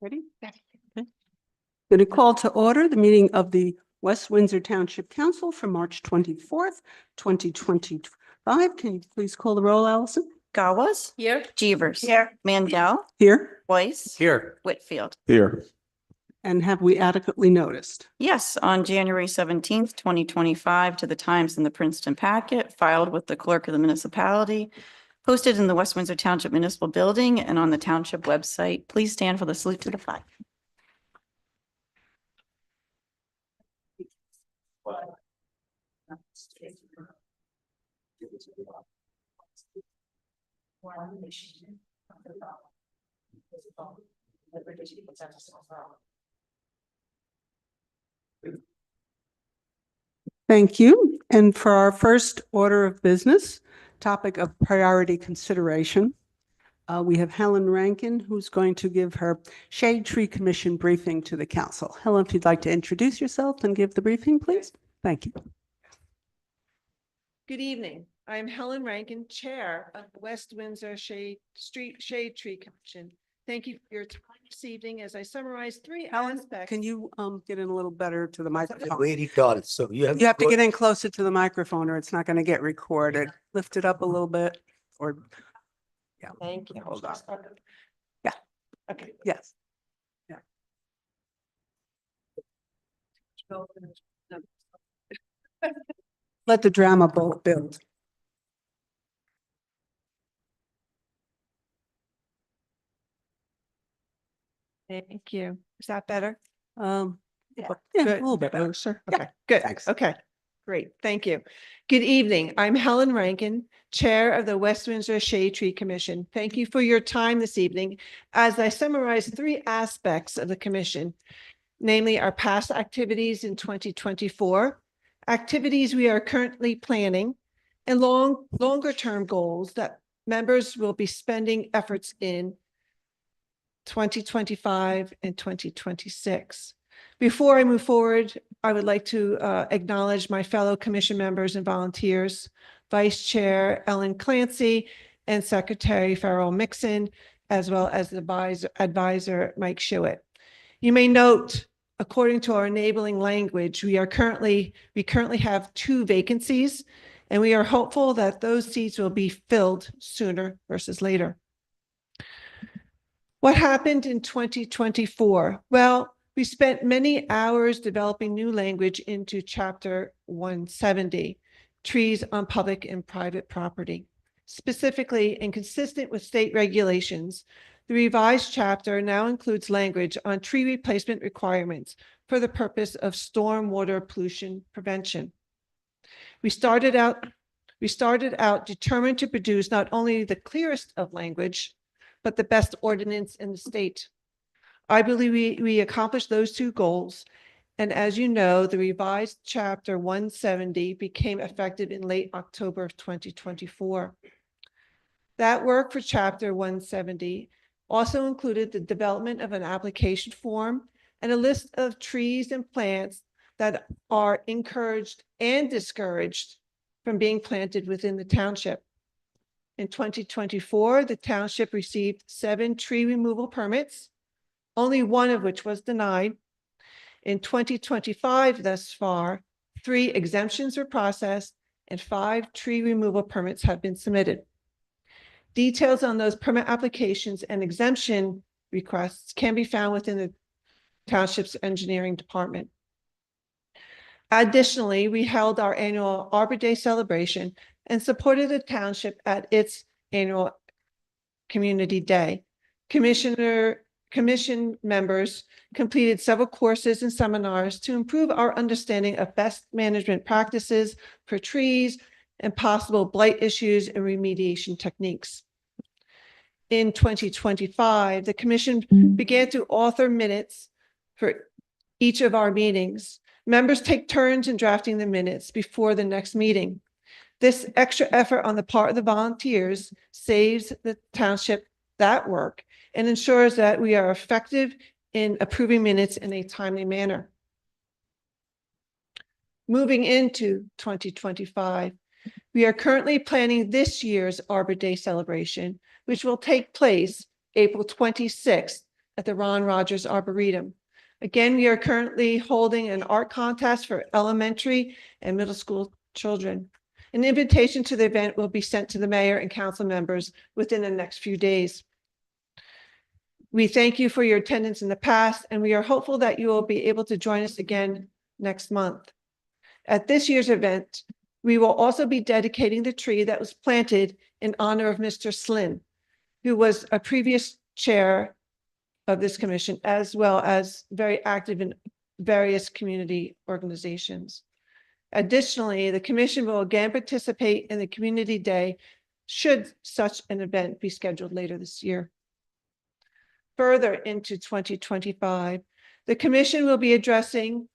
Ready? Okay. Going to call to order the meeting of the West Windsor Township Council for March 24th, 2025. Can you please call the roll, Allison? Gawas. Here. Jeevers. Here. Mandel. Here. Weiss. Here. Whitfield. Here. And have we adequately noticed? Yes, on January 17th, 2025, to the Times in the Princeton Packet, filed with the clerk of the municipality, posted in the West Windsor Township Municipal Building and on the township website. Please stand for the salute to the flag. Thank you. And for our first order of business, topic of priority consideration, we have Helen Rankin, who's going to give her Shade Tree Commission briefing to the council. Helen, if you'd like to introduce yourself and give the briefing, please. Thank you. Good evening. I am Helen Rankin, Chair of the West Windsor Shade Tree Commission. Thank you for your time this evening as I summarize three aspects. Can you get in a little better to the microphone? Lady got it, so you have. You have to get in closer to the microphone or it's not going to get recorded. Lift it up a little bit or, yeah. Thank you. Hold on. Yeah. Okay. Yes. Yeah. Let the drama build. Thank you. Is that better? Yeah, Good. a little bit better, sir. Okay, good. Thanks. Okay, great. Thank you. Good evening. I'm Helen Rankin, Chair of the West Windsor Shade Tree Commission. Thank you for your time this evening as I summarize three aspects of the commission, namely our past activities in 2024, activities we are currently planning, and longer term goals that members will be spending efforts in 2025 and 2026. Before I move forward, I would like to acknowledge my fellow commission members and volunteers, Vice Chair Ellen Clancy and Secretary Farrell Mixon, as well as the advisor Mike Shewitt. You may note, according to our enabling language, we currently have 2 vacancies, and we are hopeful that those seats will be filled sooner versus later. What happened in 2024? Well, we spent many hours developing new language into Chapter 170, Trees on Public and Private Property. Specifically, and consistent with state regulations, the revised chapter now includes language on tree replacement requirements for the purpose of stormwater pollution prevention. We started out determined to produce not only the clearest of language, but the best ordinance in the state. I believe we accomplished those 2 goals. And as you know, the revised Chapter 170 became effective in late October of 2024. That work for Chapter 170 also included the development of an application form and a list of trees and plants that are encouraged and discouraged from being planted within the township. In 2024, the township received 7 tree removal permits, only 1 of which was denied. In 2025 thus far, 3 exemptions were processed and 5 tree removal permits have been submitted. Details on those permit applications and exemption requests can be found within the township's engineering department. Additionally, we held our annual Arbor Day celebration and supported the township at its annual Community Day. Commission members completed several courses and seminars to improve our understanding of best management practices for trees and possible blight issues and remediation techniques. In 2025, the commission began to author minutes for each of our meetings. Members take turns in drafting the minutes before the next meeting. This extra effort on the part of the volunteers saves the township that work and ensures that we are effective in approving minutes in a timely manner. Moving into 2025, we are currently planning this year's Arbor Day celebration, which will take place April 26th at the Ron Rogers Arboretum. Again, we are currently holding an art contest for elementary and middle school children. An invitation to the event will be sent to the mayor and council members within the next few days. We thank you for your attendance in the past, and we are hopeful that you will be able to join us again next month. At this year's event, we will also be dedicating the tree that was planted in honor of Mr. Slynn, who was a previous chair of this commission, as well as very active in various community organizations. Additionally, the commission will again participate in the Community Day should such an event be scheduled later this year. Further into 2025, the commission will be discussing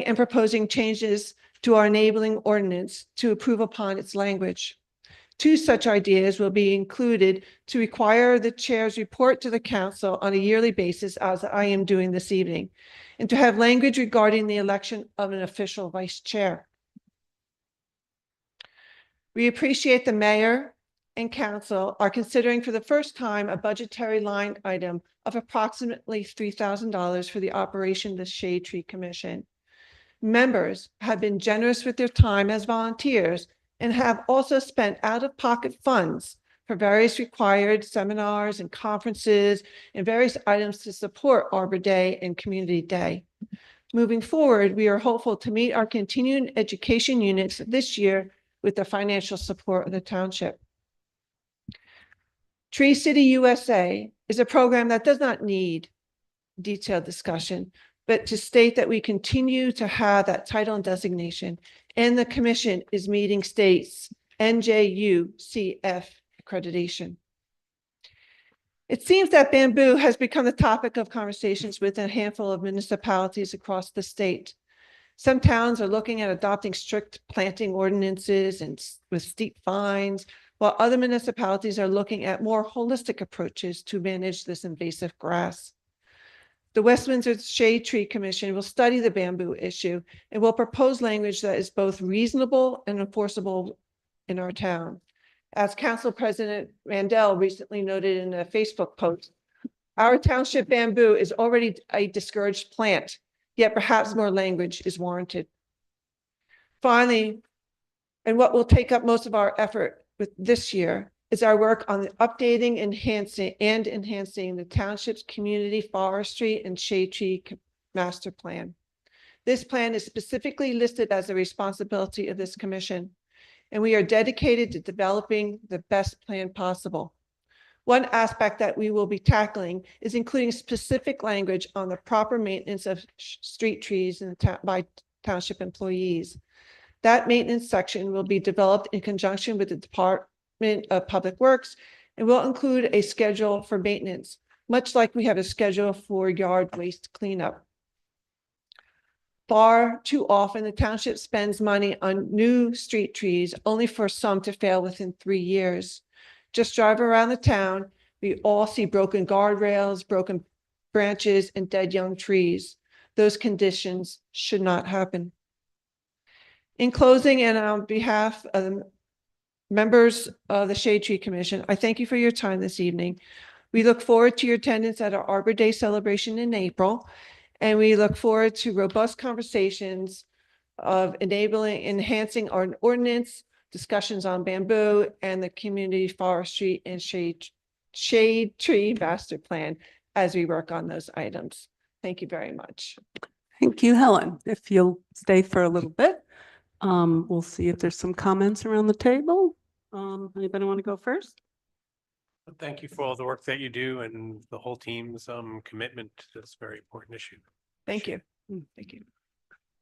and proposing changes to our enabling ordinance to improve upon its language. Two such ideas will be included to require the chair's report to the council on a yearly basis, as I am doing this evening, and to have language regarding the election of an official vice chair. We appreciate the mayor and council are considering for the first time a budgetary line item of approximately $3,000 for the operation of the Shade Tree Commission. Members have been generous with their time as volunteers and have also spent out-of-pocket funds for various required seminars and conferences and various items to support Arbor Day and Community Day. Moving forward, we are hopeful to meet our continuing education units this year with the financial support of the township. Tree City USA is a program that does not need detailed discussion, but to state that we continue to have that title and designation, and the commission is meeting states NJUCF accreditation. It seems that bamboo has become the topic of conversations with a handful of municipalities across the state. Some towns are looking at adopting strict planting ordinances and with steep fines, while other municipalities are looking at more holistic approaches to manage this invasive grass. The West Windsor Shade Tree Commission will study the bamboo issue and will propose language that is both reasonable and enforceable in our town. As Council President Randell recently noted in a Facebook post, our township bamboo is already a discouraged plant, yet perhaps more language is warranted. Finally, and what will take up most of our effort with this year is our work on updating, enhancing the township's community forestry and shade tree master plan. This plan is specifically listed as a responsibility of this commission, and we are dedicated to developing the best plan possible. One aspect that we will be tackling is including specific language on the proper maintenance of street trees by township employees. That maintenance section will be developed in conjunction with the Department of Public Works and will include a schedule for maintenance, much like we have a schedule for yard waste cleanup. Far too often, the township spends money on new street trees only for some to fail within 3 years. Just drive around the town, we all see broken guardrails, broken branches, and dead young trees. Those conditions should not happen. In closing, and on behalf of the members of the Shade Tree Commission, I thank you for your time this evening. We look forward to your attendance at our Arbor Day celebration in April, and we look forward to robust conversations of enhancing our ordinance, discussions on bamboo, and the community forestry and shade tree master plan as we work on those items. Thank you very much. Thank you, Helen. If you'll stay for a little bit, we'll see if there's some comments around the table. Anybody want to go first? Thank you for all the work that you do and the whole team's commitment to this very important issue. Thank you. Thank you.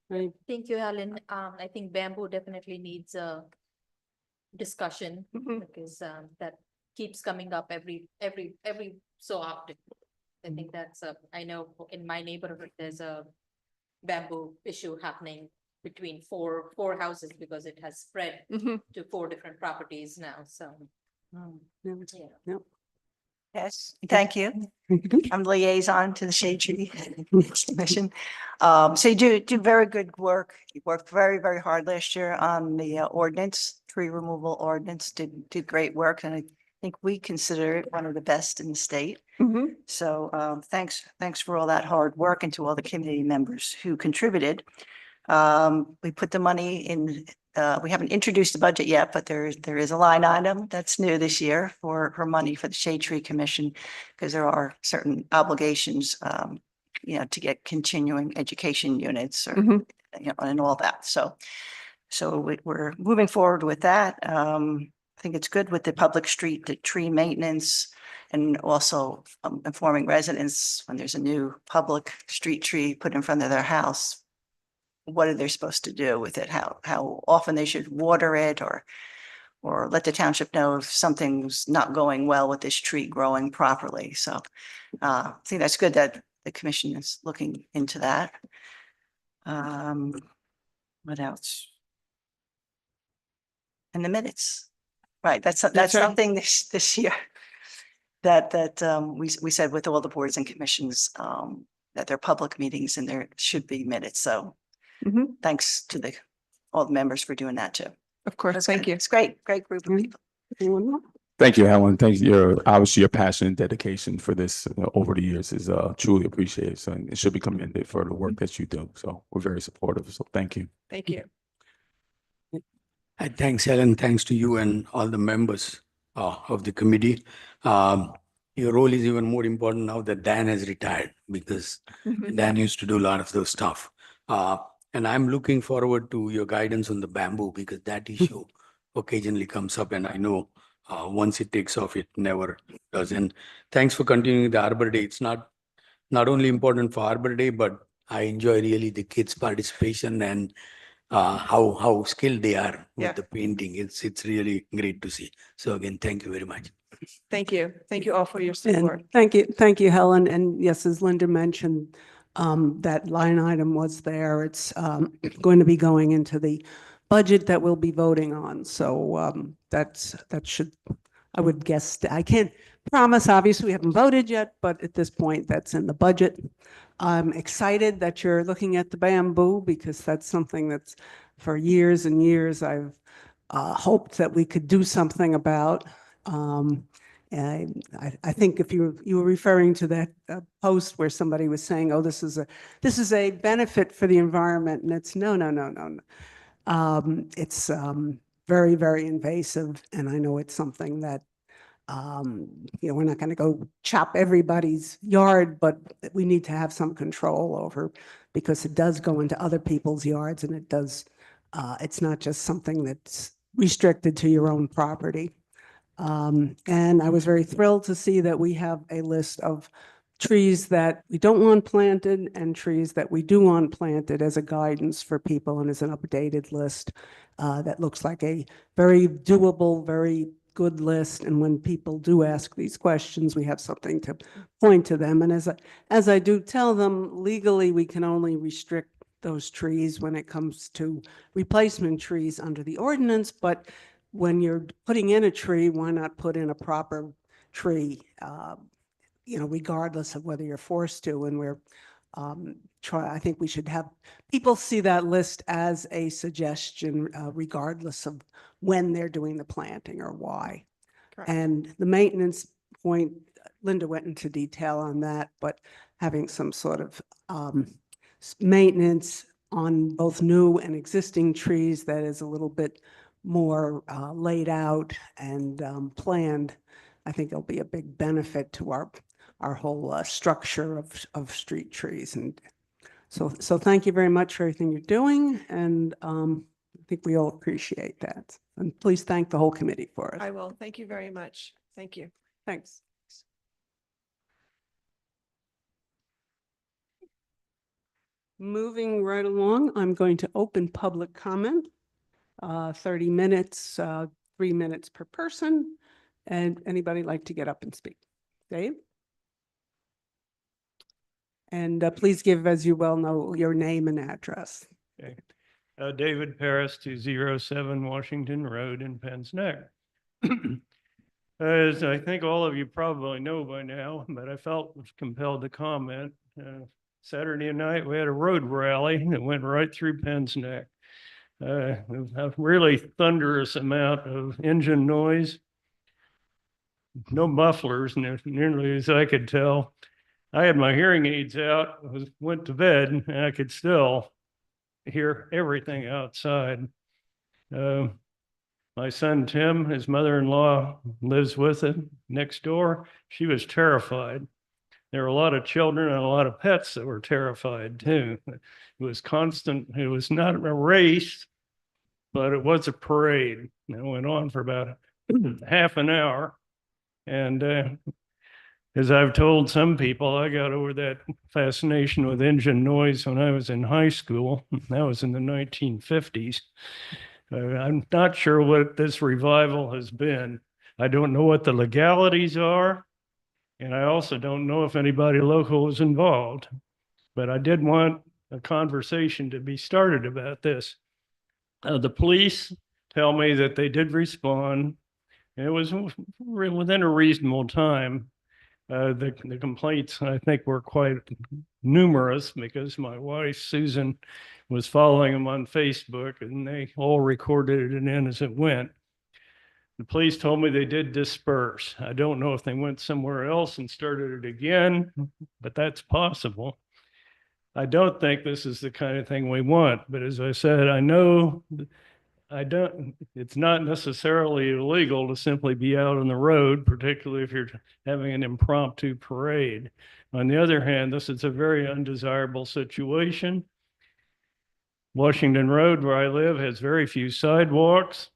Right. Thank you, Helen. I think bamboo definitely needs a discussion because that keeps coming up every so often. I think that's I know in my neighborhood there's a bamboo issue happening between four houses because it has spread to 4 different properties now. So yeah. Yes, thank you. I'm liaison to the Shade Tree Commission. So you do very good work. You worked very, very hard last year on the ordinance, tree removal ordinance, did great work. And think we consider it one of the best in the state. Mhm. So thanks for all that hard work and to all the community members who contributed. We put the money in, we haven't introduced the budget yet, but there is a line item that's new this year for money for the Shade Tree Commission, because there are certain obligations, to get continuing education units or, Mhm. and all that. So we're moving forward with that. I think it's good with the public street, the tree maintenance, and also informing residents when there's a new public street tree put in front of their house, what are they supposed to do with it? How often they should water it, or let the township know if something's not going well with this tree growing properly. So I think that's good that the commission is looking into that. What else? And the minutes. Right, that's right. something this year that we said with all the boards and commissions, that they're public meetings and there should be minutes. So Mhm. thanks to all the members for doing that too. Of course, That's thank good. you. It's great group of Mm. people. Anyone else? Thank you, Helen. Thank you. Obviously, your passion and dedication for this over the years is truly appreciated. So it should be commended for the work that you do. So we're very supportive. So thank you. Thank you. Thanks, Helen. Thanks to you and all the members of the committee. Your role is even more important now that Dan has retired, because Mhm. Dan used to do a lot of those stuff. And I'm looking forward to your guidance on the bamboo, because that issue occasionally comes up, and I know once it takes off, it never does. And thanks for continuing the Arbor Day. It's not only important for Arbor Day, but I enjoy really the kids' participation and how skilled they are with Yeah. the painting. It's really great to see. So again, thank you very much. Thank you. Thank you all for your And support. thank you, Helen. And yes, as Linda mentioned, that line item was there. It's going to be going into the budget that we'll be voting on. So that should, I would guess, I can't promise, obviously, we haven't voted yet, but at this point, that's in the budget. I'm excited that you're looking at the bamboo, because that's something that's for years and years I've hoped that we could do something about. And I think if you were referring to that post where somebody was saying, "Oh, this is a benefit for the environment," and it's no. It's very, very invasive, and I know it's something that we're not going to go chop everybody's yard, but we need to have some control over, because it does go into other people's yards, and it's not just something that's restricted to your own property. And I was very thrilled to see that we have a list of trees that we don't want planted and trees that we do want planted as a guidance for people, and as an updated list that looks like a very doable, very good list. And when people do ask these questions, we have something to point to them. And as I do tell them, legally, we can only restrict those trees when it comes to replacement trees under the ordinance. But when you're putting in a tree, why not put in a proper tree, regardless of whether you're forced to? And we're I think we should have people see that list as a suggestion, regardless of when they're doing the planting or why. Correct. And the maintenance point, Linda went into detail on that, but having some sort of maintenance on both new and existing trees that is a little bit more laid out and planned, I think it'll be a big benefit to our whole structure of street trees. And so thank you very much for everything you're doing, and I think we all appreciate that. And please thank the whole committee for it. I will. Thank you very much. Thank you. Thanks. Moving right along, I'm going to open public comment. 30 minutes, 3 minutes per person. And anybody like to get up and speak? Dave? And please give, as you well know, your name and address. Okay. David Paris, 207 Washington Road in Penn's Neck. As I think all of you probably know by now, but I felt compelled to comment. Saturday night, we had a road rally that went right through Penn's Neck. A really thunderous amount of engine noise. no mufflers nearly as I could tell. I had my hearing aids out, went to bed, and I could still hear everything outside. My son, Tim, his mother-in-law lives with him next door. She was terrified. There were a lot of children and a lot of pets that were terrified too. It was constant. It was not a race, but it was a parade. It went on for about half an hour. And as I've told some people, I got over that fascination with engine noise when I was in high school. That was in the 1950s. I'm not sure what this revival has been. I don't know what the legalities are, and I also don't know if anybody local is involved. But I did want a conversation to be started about this. The police tell me that they did respond. And it was within a reasonable time. The complaints, I think, were quite numerous because my wife, Susan, was following them on Facebook, and they all recorded it in as it went. The police told me they did disperse. I don't know if they went somewhere else and started it again, but that's possible. I don't think this is the kind of thing we want, but as I said, it's not necessarily illegal to simply be out on the road, particularly if you're having an impromptu parade. On the other hand, this is a very undesirable situation. Washington Road, where I live, has very few sidewalks.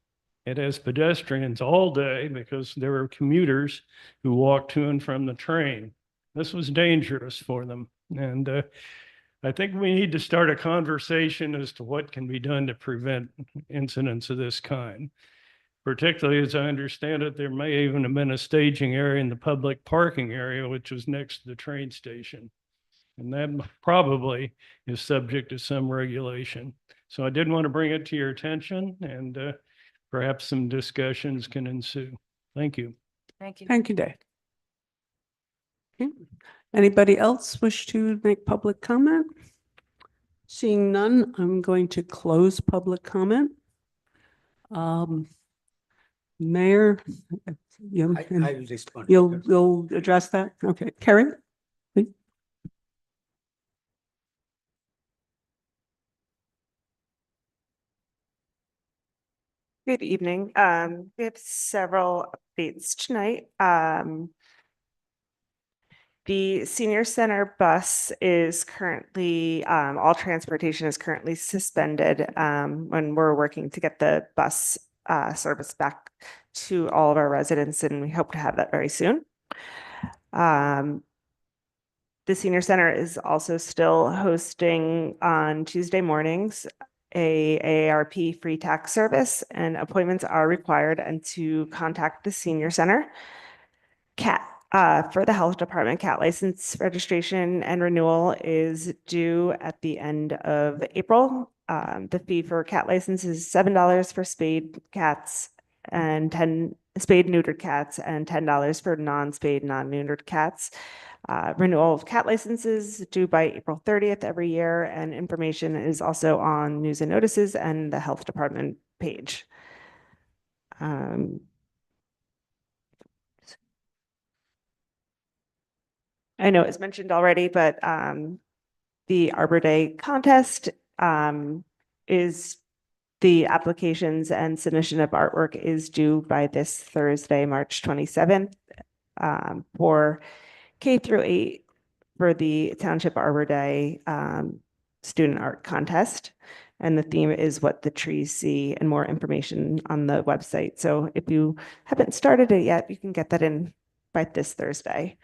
It has pedestrians all day because there are commuters who walk to and from the train. This was dangerous for them. And I think we need to start a conversation as to what can be done to prevent incidents of this kind. Particularly as I understand it, there may even have been a staging area in the public parking area, which was next to the train station. And that probably is subject to some regulation. So I did want to bring it to your attention, and perhaps some discussions can ensue. Thank you. Thank you. Thank you, Dave. Okay. Anybody else wish to make public comment? Seeing none, I'm going to close public comment. Mayor, I will respond. you'll address that? Okay, Kerry? Please. Good evening. We have several updates tonight. The senior center bus is currently, all transportation is currently suspended when we're working to get the bus service back to all of our residents, and we hope to have that very soon. The senior center is also still hosting on Tuesday mornings a AARP free tax service, and appointments are required and to contact the senior center. For the health department, CAT license registration and renewal is due at the end of April. The fee for CAT license is $7 for spayed cats and spayed neutered cats, and $10 for non-spayed, non-neutered cats. Renewal of CAT licenses due by April 30th every year, and information is also on news and notices and the health department page. I know it's mentioned already, but the Arbor Day contest is the applications and submission of artwork is due by this Thursday, March 27th, for K through 8 for the Township Arbor Day student art contest. And the theme is What the Trees See, and more information on the website. So if you haven't started it yet, you can get that in by this Thursday.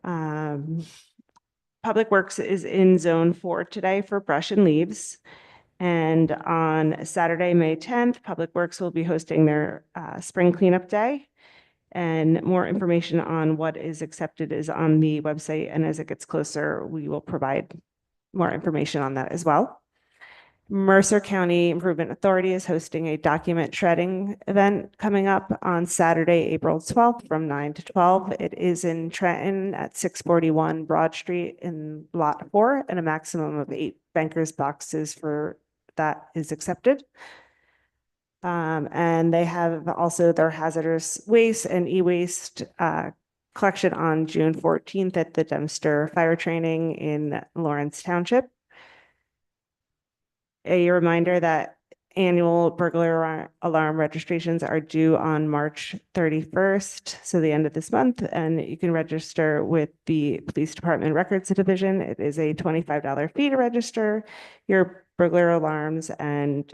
Public Works is in Zone 4 today for brush and leaves. And on Saturday, May 10th, Public Works will be hosting their spring cleanup day. And more information on what is accepted is on the website. And as it gets closer, we will provide more information on that as well. Mercer County Improvement Authority is hosting a document shredding event coming up on Saturday, April 12th from 9 to 12. It is in Trenton at 641 Broad Street in Lot 4, and a maximum of 8 bankers boxes for that is accepted. And they have also their hazardous waste and e-waste collection on June 14th at the Dempster Fire Training in Lawrence Township. A reminder that annual burglar alarm registrations are due on March 31st, so the end of this month, and you can register with the Police Department Records Division. It is a $25 fee to register your burglar alarms, and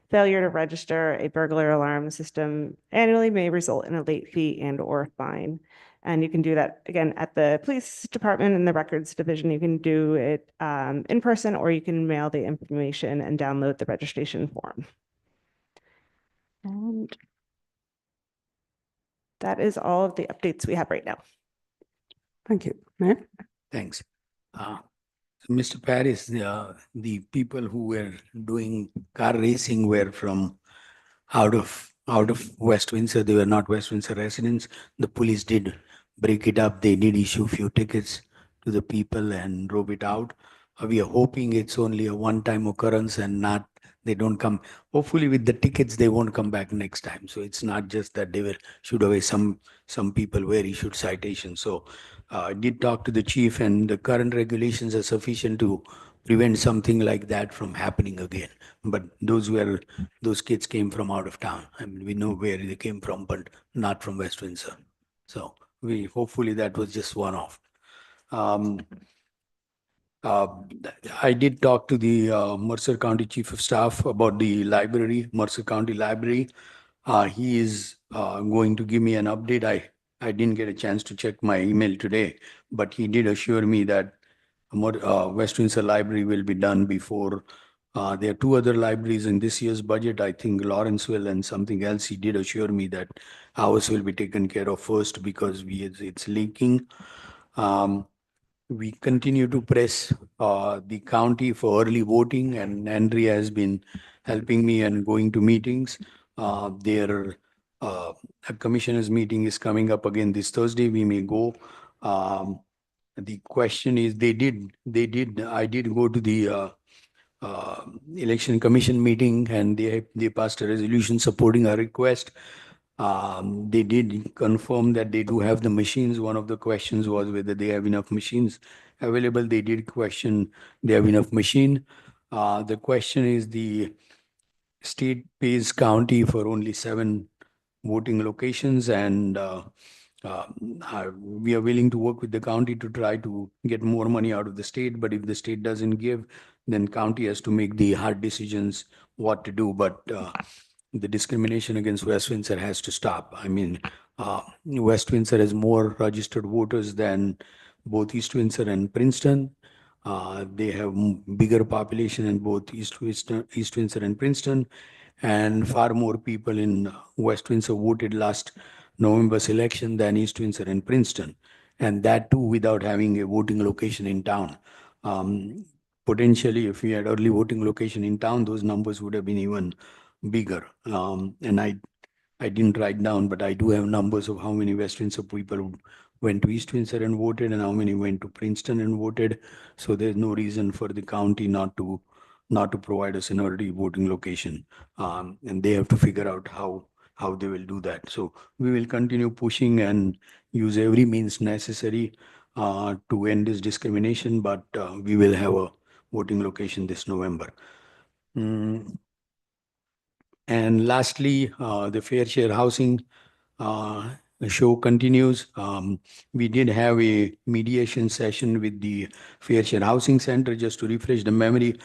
failure to register a burglar alarm system annually may result in a late fee and or fine. And you can do that again at the police department and the records division. You can do it in person, or you can mail the information and download the registration form. And that is all of the updates we have right now. Thank you. Mayor? Thanks. Mr. Paris, the people who were doing car racing were from out of West Windsor. They were not West Windsor residents. The police did break it up. They did issue few tickets to the people and drove it out. We are hoping it's only a one-time occurrence and not they don't come. Hopefully, with the tickets, they won't come back next time. So it's not just that they were shooed away. Some people were issued citations. So I did talk to the chief, and the current regulations are sufficient to prevent something like that from happening again. But those kids came from out of town. I mean, we know where they came from, but not from West Windsor. So hopefully that was just one-off. I did talk to the Mercer County Chief of Staff about the library, Mercer County Library. He is going to give me an update. I didn't get a chance to check my email today, but he did assure me that West Windsor Library will be done before. There are two other libraries in this year's budget, I think Lawrenceville and something else. He did assure me that ours will be taken care of first because it's leaking. We continue to press the county for early voting, and Andrea has been helping me and going to meetings. Their commissioners meeting is coming up again this Thursday. We may go. The question is, I did go to the election commission meeting, and they passed a resolution supporting our request. They did confirm that they do have the machines. One of the questions was whether they have enough machines available. They did question they have enough machine. The question is, the state pays county for only 7 voting locations, and we are willing to work with the county to try to get more money out of the state. But if the state doesn't give, then county has to make the hard decisions what to do. But the discrimination against West Windsor has to stop. I mean, West Windsor has more registered voters than both East Windsor and Princeton. They have bigger population in both East Windsor and Princeton, and far more people in West Windsor voted last November's election than East Windsor and Princeton, and that too without having a voting location in town. Potentially, if we had early voting location in town, those numbers would have been even bigger. And I didn't write down, but I do have numbers of how many West Windsor people went to East Windsor and voted, and how many went to Princeton and voted. So there's no reason for the county not to provide us an early voting location. And they have to figure out how they will do that. So we will continue pushing and use every means necessary to end this discrimination, but we will have a voting location this November. And lastly, the fair share housing show continues. We did have a mediation session with the Fair Share Housing Center. Just to refresh the memory,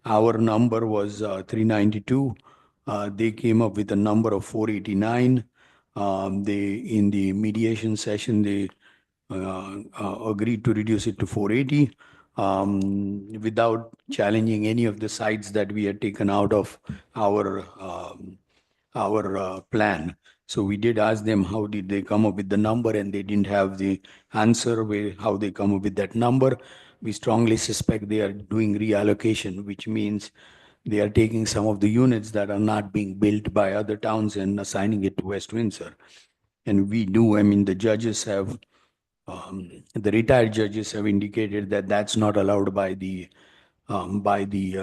our number was 392. They came up with a number of 489. In the mediation session, they agreed to reduce it to 480 without challenging any of the sites that we had taken out of our plan. So we did ask them how did they come up with the number, and they didn't have the answer how they come up with that number. We strongly suspect they are doing reallocation, which means they are taking some of the units that are not being built by other towns and assigning it to West Windsor. And we do, I mean, the judges have, the retired judges have indicated that that's not allowed by the by the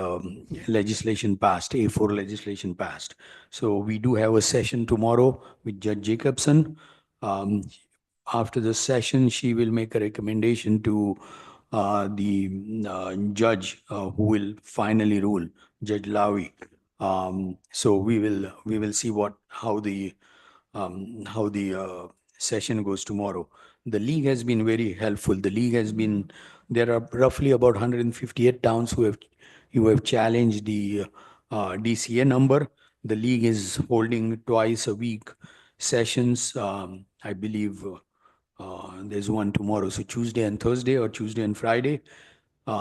legislation passed, A4 legislation passed. So we do have a session tomorrow with Judge Jacobson. Um, After the session, she will make a recommendation to the judge who will finally rule, Judge Lavi. So we will see how the session goes tomorrow. The league has been very helpful. The league has been, there are roughly about 158 towns who have challenged the DCA number. The league is holding twice a week sessions. I believe there's one tomorrow, so Tuesday and Thursday or Tuesday and Friday,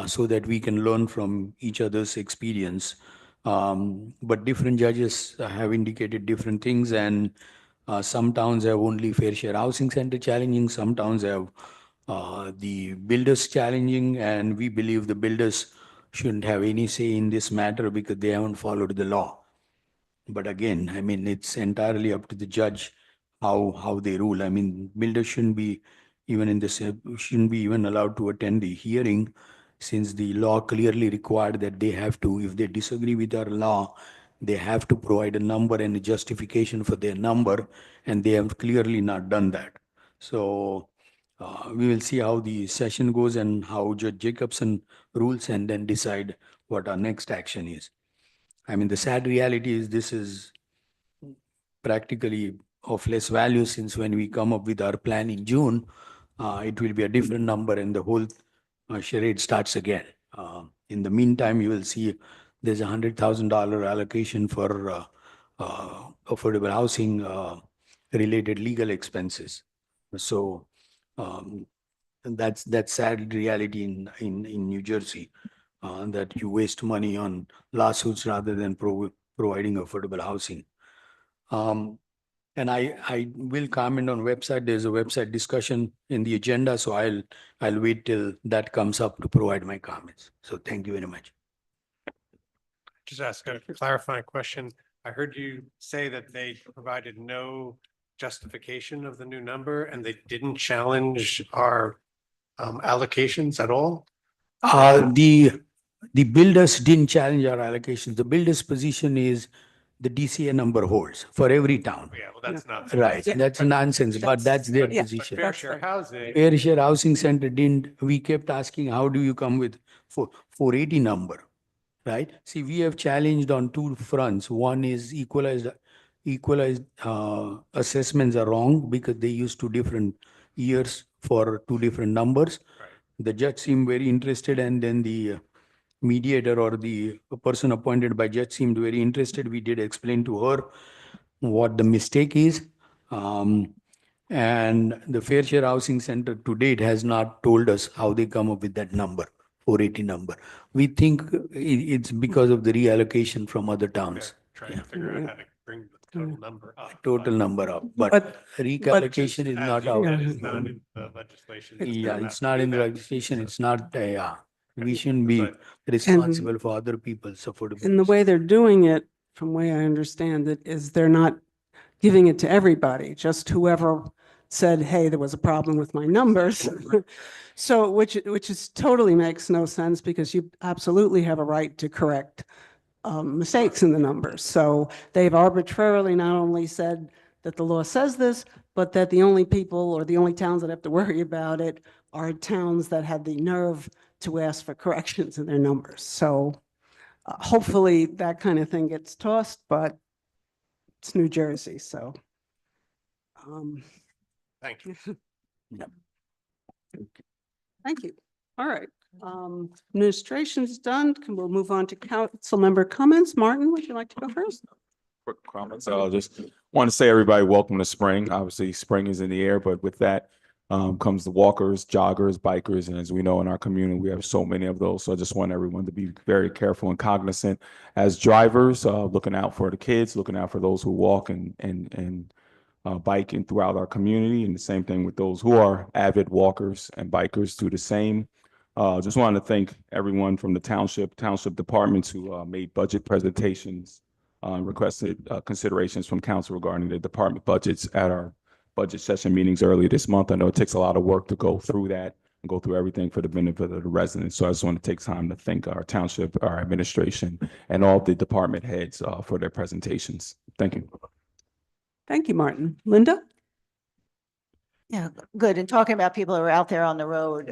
so that we can learn from each other's experience. But different judges have indicated different things, and some towns have only fair share housing center challenging, some towns have the builders challenging, and we believe the builders shouldn't have any say in this matter because they haven't followed the law. But again, I mean, it's entirely up to the judge how they rule. I mean, builders shouldn't be shouldn't be even allowed to attend the hearing, since the law clearly required that they have to, if they disagree with our law, they have to provide a number and a justification for their number, and they have clearly not done that. So we will see how the session goes and how Judge Jacobson rules, and then decide what our next action is. I mean, the sad reality is this is practically of less value, since when we come up with our plan in June, it will be a different number and the whole charade starts again. In the meantime, you will see there's $100,000 allocation for affordable housing related legal expenses. So that's sad reality in New Jersey, that you waste money on lawsuits rather than providing affordable housing. And I will comment on website. There's a website discussion in the agenda, so I'll wait till that comes up to provide my comments. So thank you very much. Just ask a clarifying question. I heard you say that they provided no justification of the new number and they didn't challenge our allocations at all? The builders didn't challenge our allocations. The builder's position is the DCA number holds for every town. Yeah, well, that's not. Right, that's nonsense, but that's their yeah. But position. fair share housing. Fair share housing center we kept asking, how do you come with 480 number, right? See, we have challenged on two fronts. One is equalized assessments are wrong because they use two different years for two different numbers. Right. The judge seemed very interested, and then the mediator or the person appointed by judge seemed very interested. We did explain to her what the mistake is. And the Fair Share Housing Center to date has not told us how they come up with that number, 480 number. We think it's because of the reallocation from other towns. Trying to figure out how to bring the total number up. Total number up, but But- reallocation is As not you out. said, it's not in the legislation. Yeah, it's not in the legislation. It's not, we shouldn't be But- responsible for other people's affordable. And the way they're doing it, from the way I understand it, is they're not giving it to everybody, just whoever said, hey, there was a problem with my numbers. So, which is totally makes no sense, because you absolutely have a right to correct mistakes in the numbers. So they've arbitrarily not only said that the law says this, but that the only people or the only towns that have to worry about it are towns that had the nerve to ask for corrections in their numbers. So hopefully that kind of thing gets tossed, but it's New Jersey, so. Thank you. Thank you. All right. Administration's done. We'll move on to council member comments. Martin, would you like to go first? Quick comments. I just want to say, everybody, welcome to spring. Obviously, spring is in the air, but with that comes the walkers, joggers, bikers, and as we know in our community, we have so many of those. So I just want everyone to be very careful and cognizant as drivers, looking out for the kids, looking out for those who walk and biking throughout our community, and the same thing with those who are avid walkers and bikers. Do the same. Just wanted to thank everyone from the township departments who made budget presentations, requested considerations from council regarding the department budgets at our budget session meetings earlier this month. I know it takes a lot of work to go through that, and go through everything for the benefit of the residents. So I just want to take time to thank our township, our administration, and all the department heads for their presentations. Thank you. Thank you, Martin. Linda? Yeah, good. And talking about people who are out there on the road,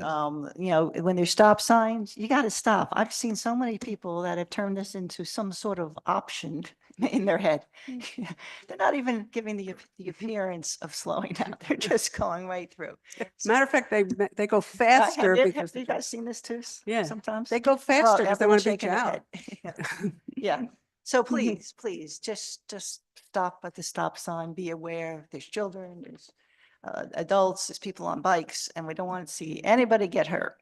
when there's stop signs, you got to stop. I've seen so many people that have turned this into some sort of option in their head. They're not even giving the appearance of slowing down. They're just going right through. Matter of fact, they go faster because Have you guys seen this too? Yeah. Sometimes? they go Well, faster because they want everyone's to beat you shaking out. their head. Yeah. So please, just stop at the stop sign. Be aware. There's children, there's adults, there's people on bikes, and we don't want to see anybody get hurt.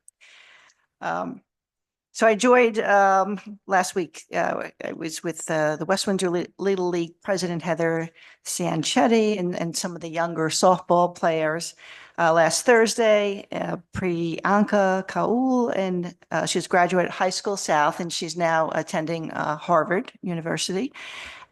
So I enjoyed last week. I was with the West Windsor Little League President Heather Sanchetti and some of the younger softball players. Last Thursday, Priyanka Kaul, and she's graduated high school South, and she's now attending Harvard University.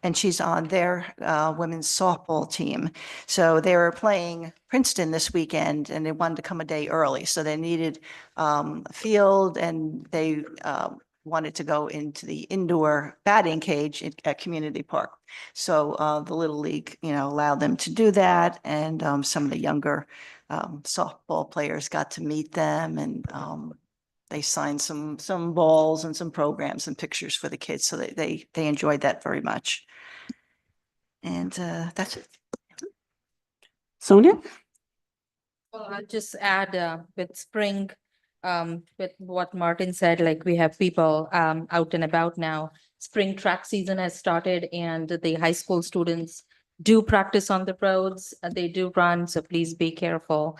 And she's on their women's softball team. So they were playing Princeton this weekend, and they wanted to come a day early. So they needed a field, and they wanted to go into the indoor batting cage at Community Park. So the Little League, allowed them to do that. And some of the younger softball players got to meet them, and they signed some balls and some programs and pictures for the kids. So they enjoyed that very much. And that's it. Sonia? Well, I'll just add with spring, with what Martin said, like we have people out and about now. Spring track season has started and the high school students do practice on the roads. They do run, so please be careful.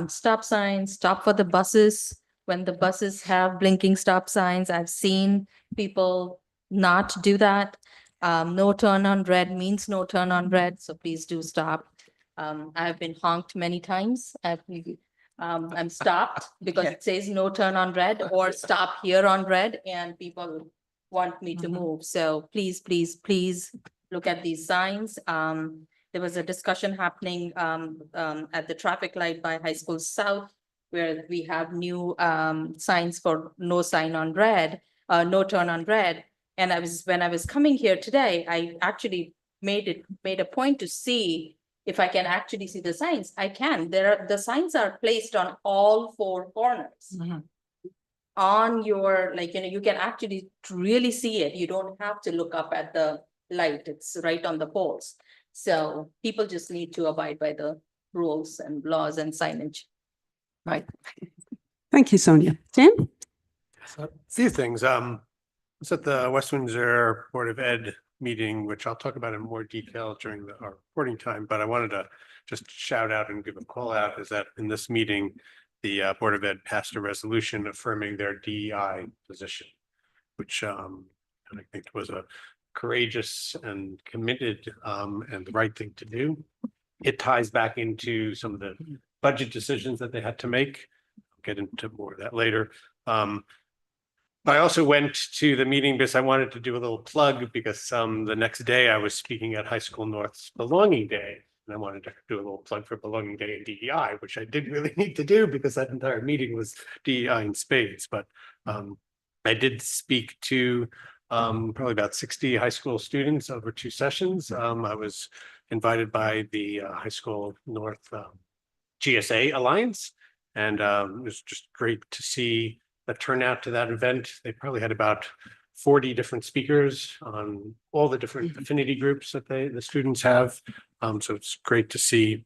Stop signs, stop for the buses. When the buses have blinking stop signs, I've seen people not do that. No turn on red means no turn on red, so please do stop. I've been honked many times. I'm stopped because it says no turn on red or stop here on red, and people want me to move. So please look at these signs. There was a discussion happening at the traffic light by High School South, where we have new signs for no sign on red, no turn on red. And when I was coming here today, I actually made a point to see if I can actually see the signs. I can. The signs are placed on all four corners. On your, you can actually really see it. You don't have to look up at the light. It's right on the poles. So people just need to abide by the rules and laws and signage. Right. Thank you, Sonia. Dan? So, a few things. It's at the West Windsor Board of Ed meeting, which I'll talk about in more detail during our reporting time, but I wanted to just shout out and give a call out is that in this meeting, the Board of Ed passed a resolution affirming their DEI position, which I think was a courageous and committed and the right thing to do. It ties back into some of the budget decisions that they had to make. I'll get into more of that later. I also went to the meeting because I wanted to do a little plug because the next day I was speaking at High School North's Belonging Day. And I wanted to do a little plug for Belonging Day and DEI, which I did really need to do because that entire meeting was DEI in spades. But I did speak to probably about 60 high school students over 2 sessions. I was invited by the High School North GSA Alliance, and it was just great to see the turnout to that event. They probably had about 40 different speakers on all the different affinity groups that the students have. So it's great to see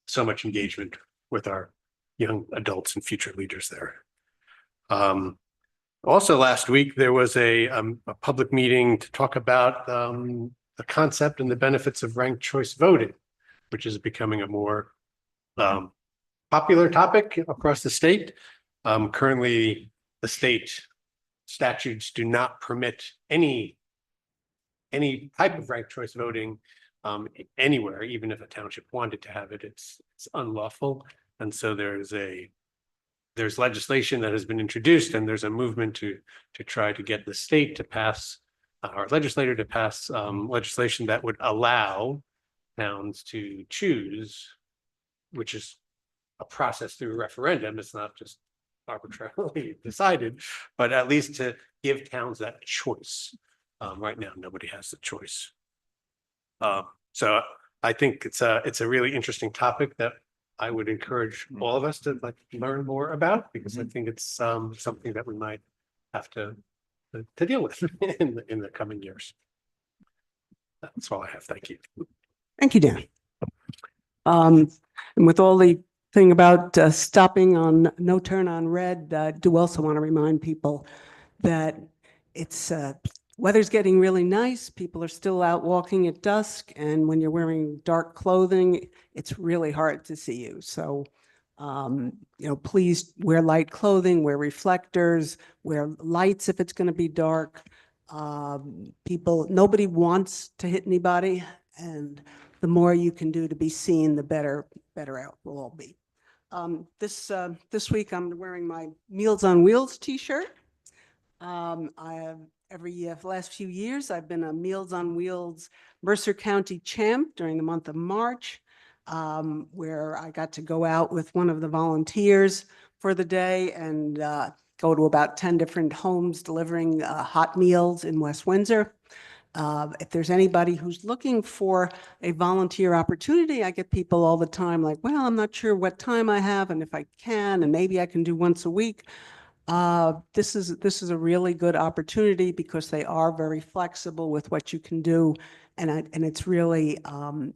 so much engagement with our young adults and future leaders there. Also last week, there was a public meeting to talk about the concept and the benefits of ranked choice voting, which is becoming a more popular topic across the state. Currently, the state statutes do not permit any type of ranked choice voting anywhere, even if a township wanted to have it. It's unlawful, and so there's legislation that has been introduced, and there's a movement to try to get the state to pass our legislator to pass legislation that would allow towns to choose, which is a process through referendum. It's not just arbitrarily decided, but at least to give towns that choice. Right now, nobody has the choice. So I think it's a really interesting topic that I would encourage all of us to like learn more about, because I think it's something that we might have to deal with in the coming years. That's all I have. Thank you. Thank you, Dan. And with all the thing about stopping on no turn on red, I do also want to remind people that it's weather's getting really nice. People are still out walking at dusk, and when you're wearing dark clothing, it's really hard to see you. So, please wear light clothing, wear reflectors, wear lights if it's going to be dark. Nobody wants to hit anybody, and the more you can do to be seen, the better out we'll all be. This week I'm wearing my Meals on Wheels t-shirt. I have every year for the last few years, I've been a Meals on Wheels Mercer County champ during the month of March, where I got to go out with one of the volunteers for the day and go to about 10 different homes delivering hot meals in West Windsor. If there's anybody who's looking for a volunteer opportunity, I get people all the time like, well, I'm not sure what time I have and if I can, and maybe I can do once a week. This is a really good opportunity because they are very flexible with what you can do. And it's really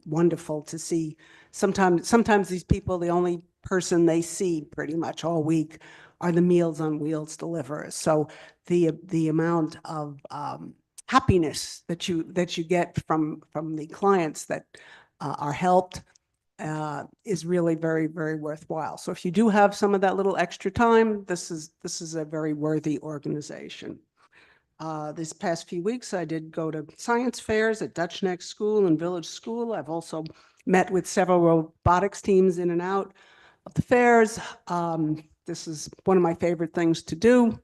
wonderful to see. Sometimes these people, the only person they see pretty much all week are the Meals on Wheels deliverers. So the amount of happiness that you get from the clients that are helped is really very, very worthwhile. So if you do have some of that little extra time, this is a very worthy organization. This past few weeks, I did go to science fairs at Dutch Neck School and Village School. I've also met with several robotics teams in and out of the fairs. This is one of my favorite things to do,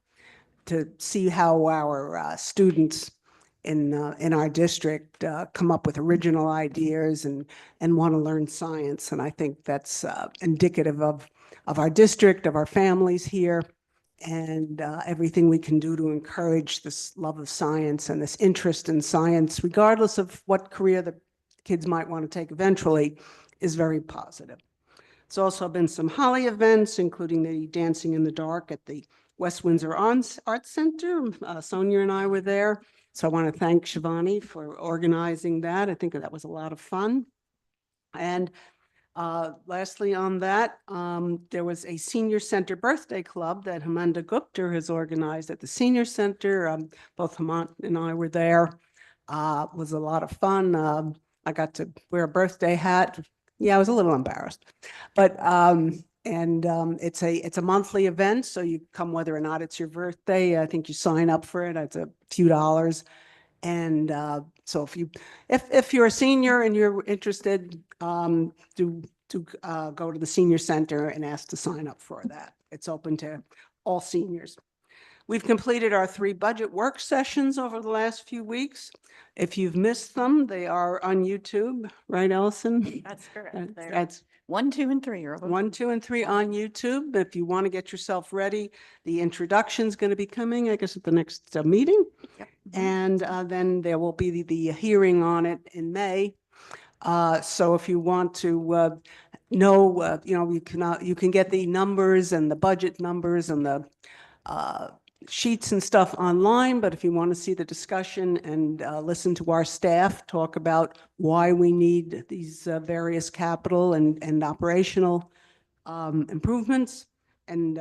to see how our students in our district come up with original ideas and want to learn science. And I think that's indicative of our district, of our families here, and everything we can do to encourage this love of science and this interest in science, regardless of what career the kids might want to take eventually, is very positive. There's also been some Holly events, including the Dancing in the Dark at the West Windsor Arts Center. Sonia and I were there. So I want to thank Shivani for organizing that. I think that was a lot of fun. And lastly on that, there was a senior center birthday club that Hamanda Gupta has organized at the senior center. Both Hamant and I were there. It was a lot of fun. I got to wear a birthday hat. Yeah, I was a little embarrassed, but it's a monthly event, so you come whether or not it's your birthday. I think you sign up for it. It's a few dollars, and so if you're a senior and you're interested, go to the senior center and ask to sign up for that. It's open to all seniors. We've completed our 3 budget work sessions over the last few weeks. If you've missed them, they are on YouTube, right, Allison? That's correct. That's 1, 2, and 3 are 1, 2, and 3 on YouTube. If you want to get yourself ready, the introduction is going to be coming, I guess, at the next meeting. Yep. And then there will be the hearing on it in May. So if you want to know, you can get the numbers and the budget numbers and the sheets and stuff online, but if you want to see the discussion and listen to our staff talk about why we need these various capital and operational improvements and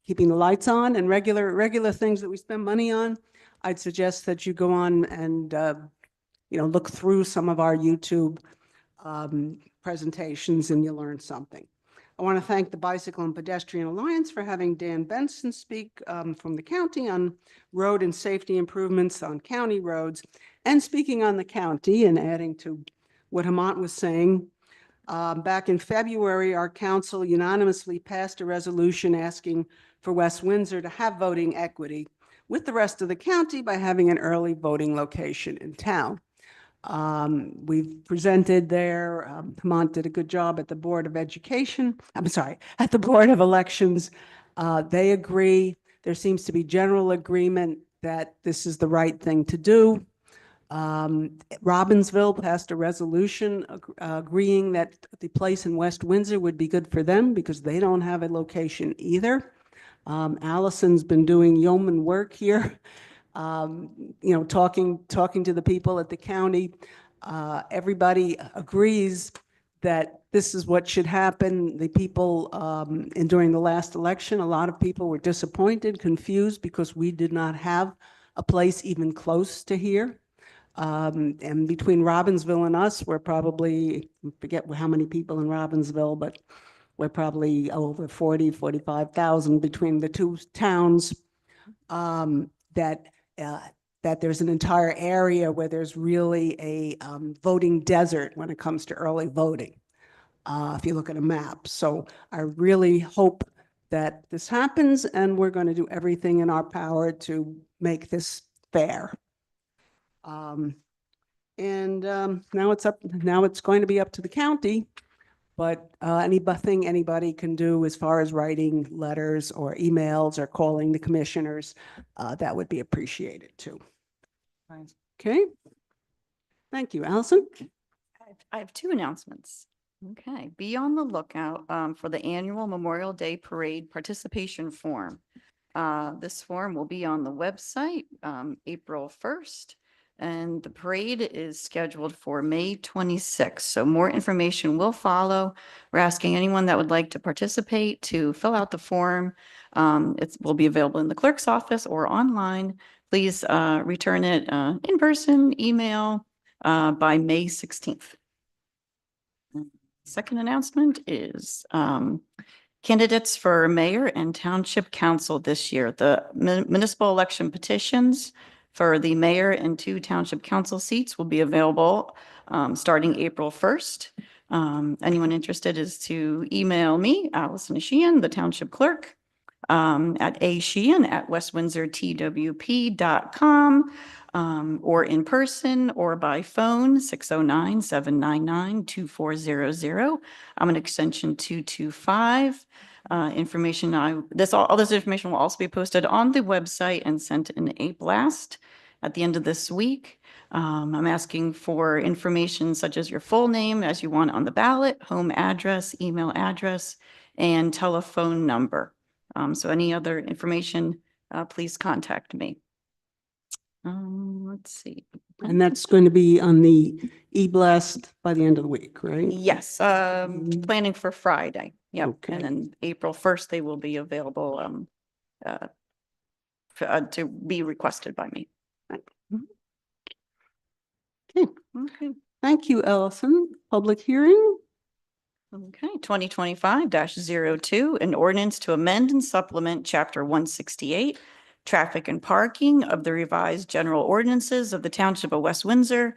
keeping the lights on and regular things that we spend money on, I'd suggest that you go on and look through some of our YouTube presentations and you'll learn something. I want to thank the Bicycle and Pedestrian Alliance for having Dan Benson speak from the county on road and safety improvements on county roads, and speaking on the county and adding to what Hamant was saying. Back in February, our council unanimously passed a resolution asking for West Windsor to have voting equity with the rest of the county by having an early voting location in town. We've presented there, Vermont did a good job at the Board of Education, I'm sorry, at the Board of Elections. They agree. There seems to be general agreement that this is the right thing to do. Robbinsville passed a resolution agreeing that the place in West Windsor would be good for them because they don't have a location either. Allison's been doing yeoman work here, you know, talking to the people at the county. Everybody agrees that this is what should happen. The people, and during the last election, a lot of people were disappointed, confused because we did not have a place even close to here. And between Robbinsville and us, we're probably, I forget how many people in Robbinsville, but we're probably over 45,000 between the two towns. That there's an entire area where there's really a voting desert when it comes to early voting, if you look at a map. So I really hope that this happens, and we're going to do everything in our power to make this fair. Now it's going to be up to the county, but anything anybody can do as far as writing letters or emails or calling the commissioners, that would be appreciated too. Okay. Thank you, Allison. I have two announcements. Okay, be on the lookout for the annual Memorial Day Parade participation form. This form will be on the website April 1st, and the parade is scheduled for May 26th. So more information will follow. We're asking anyone that would like to participate to fill out the form. It will be available in the clerk's office or online. Please return it in person, email by May 16th. Second announcement is candidates for mayor and township council this year. The municipal election petitions for the mayor and 2 township council seats will be available starting April 1st. Anyone interested is to email me, Allison Sheehan, the township clerk, at asheehan@westwindsortwp.com, or in person or by phone, 609-799-2400. I'm an extension 225. All this information will also be posted on the website and sent in a blast at the end of this week. I'm asking for information such as your full name as you want on the ballot, home address, email address, and telephone number. So any other information, please contact me. Let's see. And that's going to be on the e-blast by the end of the week, right? Yes, planning for Friday. Yep. Okay. And then April 1st, they will be available to be requested by me. Okay. Okay. Thank you, Allison. Public hearing? Okay, 2025-02, an ordinance to amend and supplement Chapter 168, Traffic and Parking of the revised general ordinances of the Township of West Windsor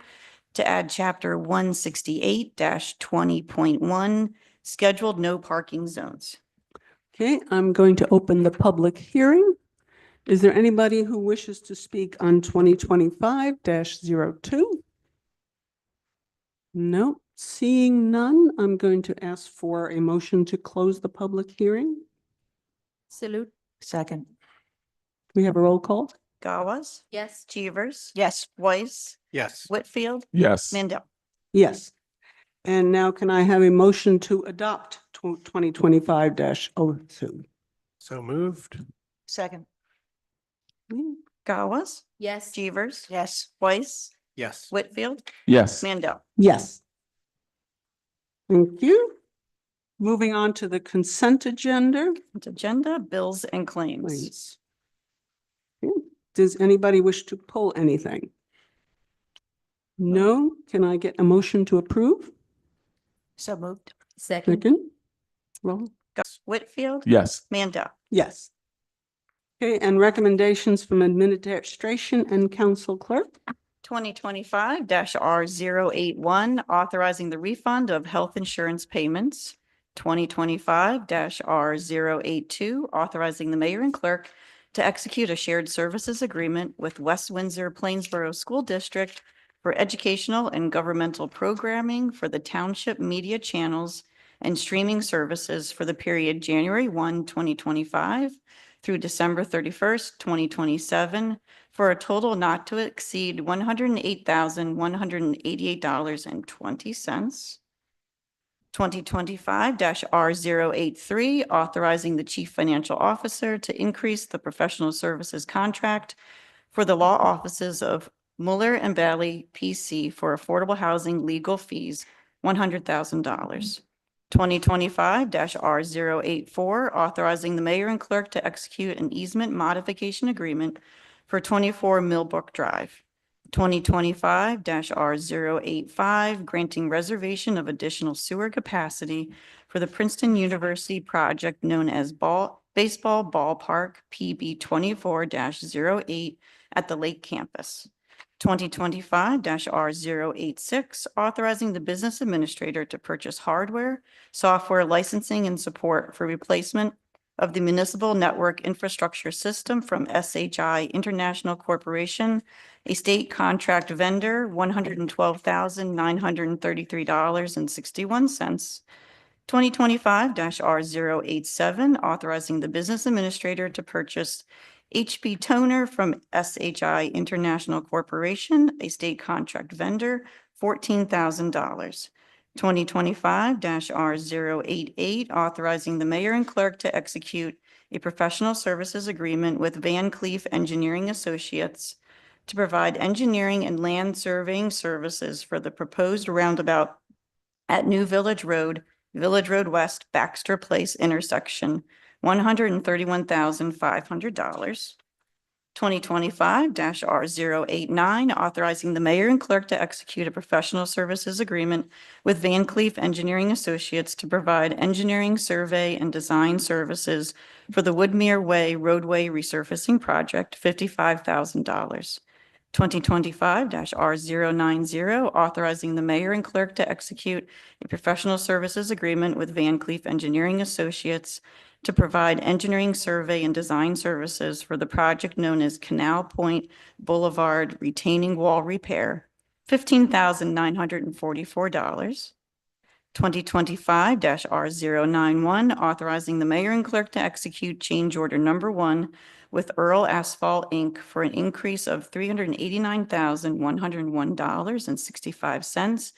to add Chapter 168-20.1, Scheduled No Parking Zones. Okay, I'm going to open the public hearing. Is there anybody who wishes to speak on 2025-02? No, seeing none, I'm going to ask for a motion to close the public hearing. Salute. Second. We have a roll call? Gawes, Yes. Cheevers, Yes. Weiss, Yes. Whitfield, Yes. Mandel. Yes. And now can I have a motion to adopt 2025-02? So moved. Second. Gawes, Yes. Cheevers, Yes. Weiss, Yes. Whitfield, Yes. Mandel. Yes. Thank you. Moving on to the consent agenda. Agenda, bills and claims. Please. Okay. Does anybody wish to pull anything? No? Can I get a motion to approve? So moved. Second. Second? Roll. Whitfield, Yes. Mandel. Yes. Okay, and recommendations from administration and council clerk? 2025-R081, authorizing the refund of health insurance payments. 2025-R082, authorizing the mayor and clerk to execute a shared services agreement with West Windsor Plainsboro School District for educational and governmental programming for the township media channels and streaming services for the period January 1, 2025 through December 31st, 2027, for a total not to exceed $108,188.20. 2025-R083, authorizing the chief financial officer to increase the professional services contract for the law offices of Mueller and Bailey PC for affordable housing legal fees, $100,000. 2025-R084, authorizing the mayor and clerk to execute an easement modification agreement for 24 Millbrook Drive. 2025-R085, granting reservation of additional sewer capacity for the Princeton University project known as Baseball Ballpark PB 24-08 at the Lake Campus. 2025-R086, authorizing the business administrator to purchase hardware, software licensing and support for replacement of the municipal network infrastructure system from SHI International Corporation, a state contract vendor, $112,933.61. 2025-R087, authorizing the business administrator to purchase HP toner from SHI International Corporation, a state contract vendor, $14,000. 2025-R088, authorizing the mayor and clerk to execute a professional services agreement with Van Cleef Engineering Associates to provide engineering and land surveying services for the proposed roundabout at New Village Road West, Baxter Place intersection, $131,500. 2025-R089, authorizing the mayor and clerk to execute a professional services agreement with Van Cleef Engineering Associates to provide engineering, survey, and design services for the Woodmere Way roadway resurfacing project, $55,000. 2025-R090, authorizing the mayor and clerk to execute a professional services agreement with Van Cleef Engineering Associates to provide engineering, survey, and design services for the project known as Canal Point Boulevard retaining wall repair, $15,944. 2025-R091, authorizing the mayor and clerk to execute change order number 1 with Earl Asphalt, Inc. for an increase of $389,101.65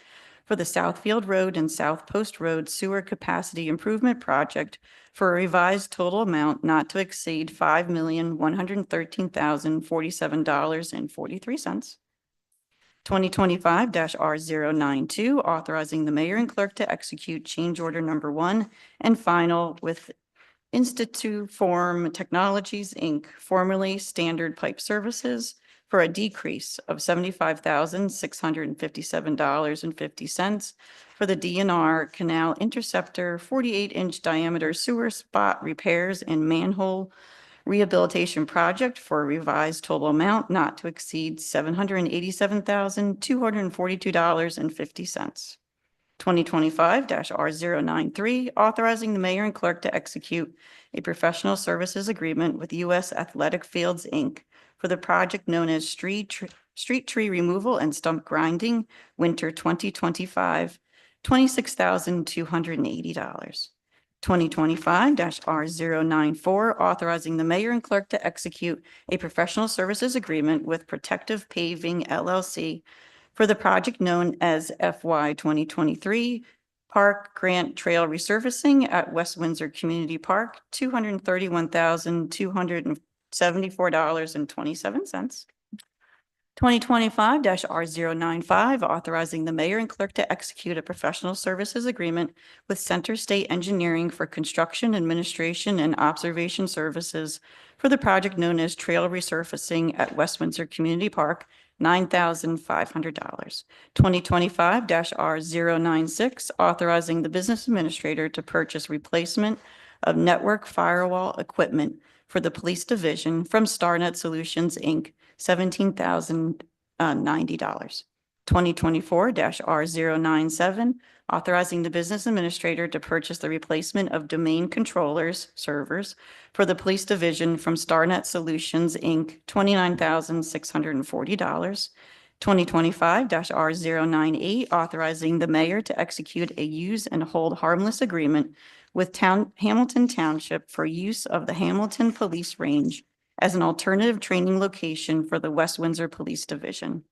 for the Southfield Road and South Post Road Sewer Capacity Improvement Project for a revised total amount not to exceed $5,113,047.43. 2025-R092, authorizing the mayor and clerk to execute change order number 1 and final with Instituform Technologies, Inc., formerly Standard Pipe Services, for a decrease of $75,657.50 for the DNR Canal Interceptor 48-inch diameter sewer spot repairs and manhole rehabilitation project for a revised total amount not to exceed $787,242.50. 2025-R093, authorizing the mayor and clerk to execute a professional services agreement with U.S. Athletic Fields, Inc. for the project known as Street Tree Removal and Stump Grinding, Winter 2025, $26,280. 2025-R094, authorizing the mayor and clerk to execute a professional services agreement with Protective Paving LLC for the project known as FY 2023 Park Grant Trail Resurfacing at West Windsor Community Park, $231,274.27. 2025-R095, authorizing the mayor and clerk to execute a professional services agreement with Center State Engineering for construction, administration, and observation services for the project known as Trail Resurfacing at West Windsor Community Park, $9,500. 2025-R096, authorizing the business administrator to purchase replacement of network firewall equipment for the police division from StarNet Solutions, Inc., $17,090. 2024-R097, authorizing the business administrator to purchase the replacement of domain controllers servers for the police division from StarNet Solutions, Inc., $29,640. 2025-R098, authorizing the mayor to execute a use and hold harmless agreement with Hamilton Township for use of the Hamilton Police Range as an alternative training location for the West Windsor Police Division.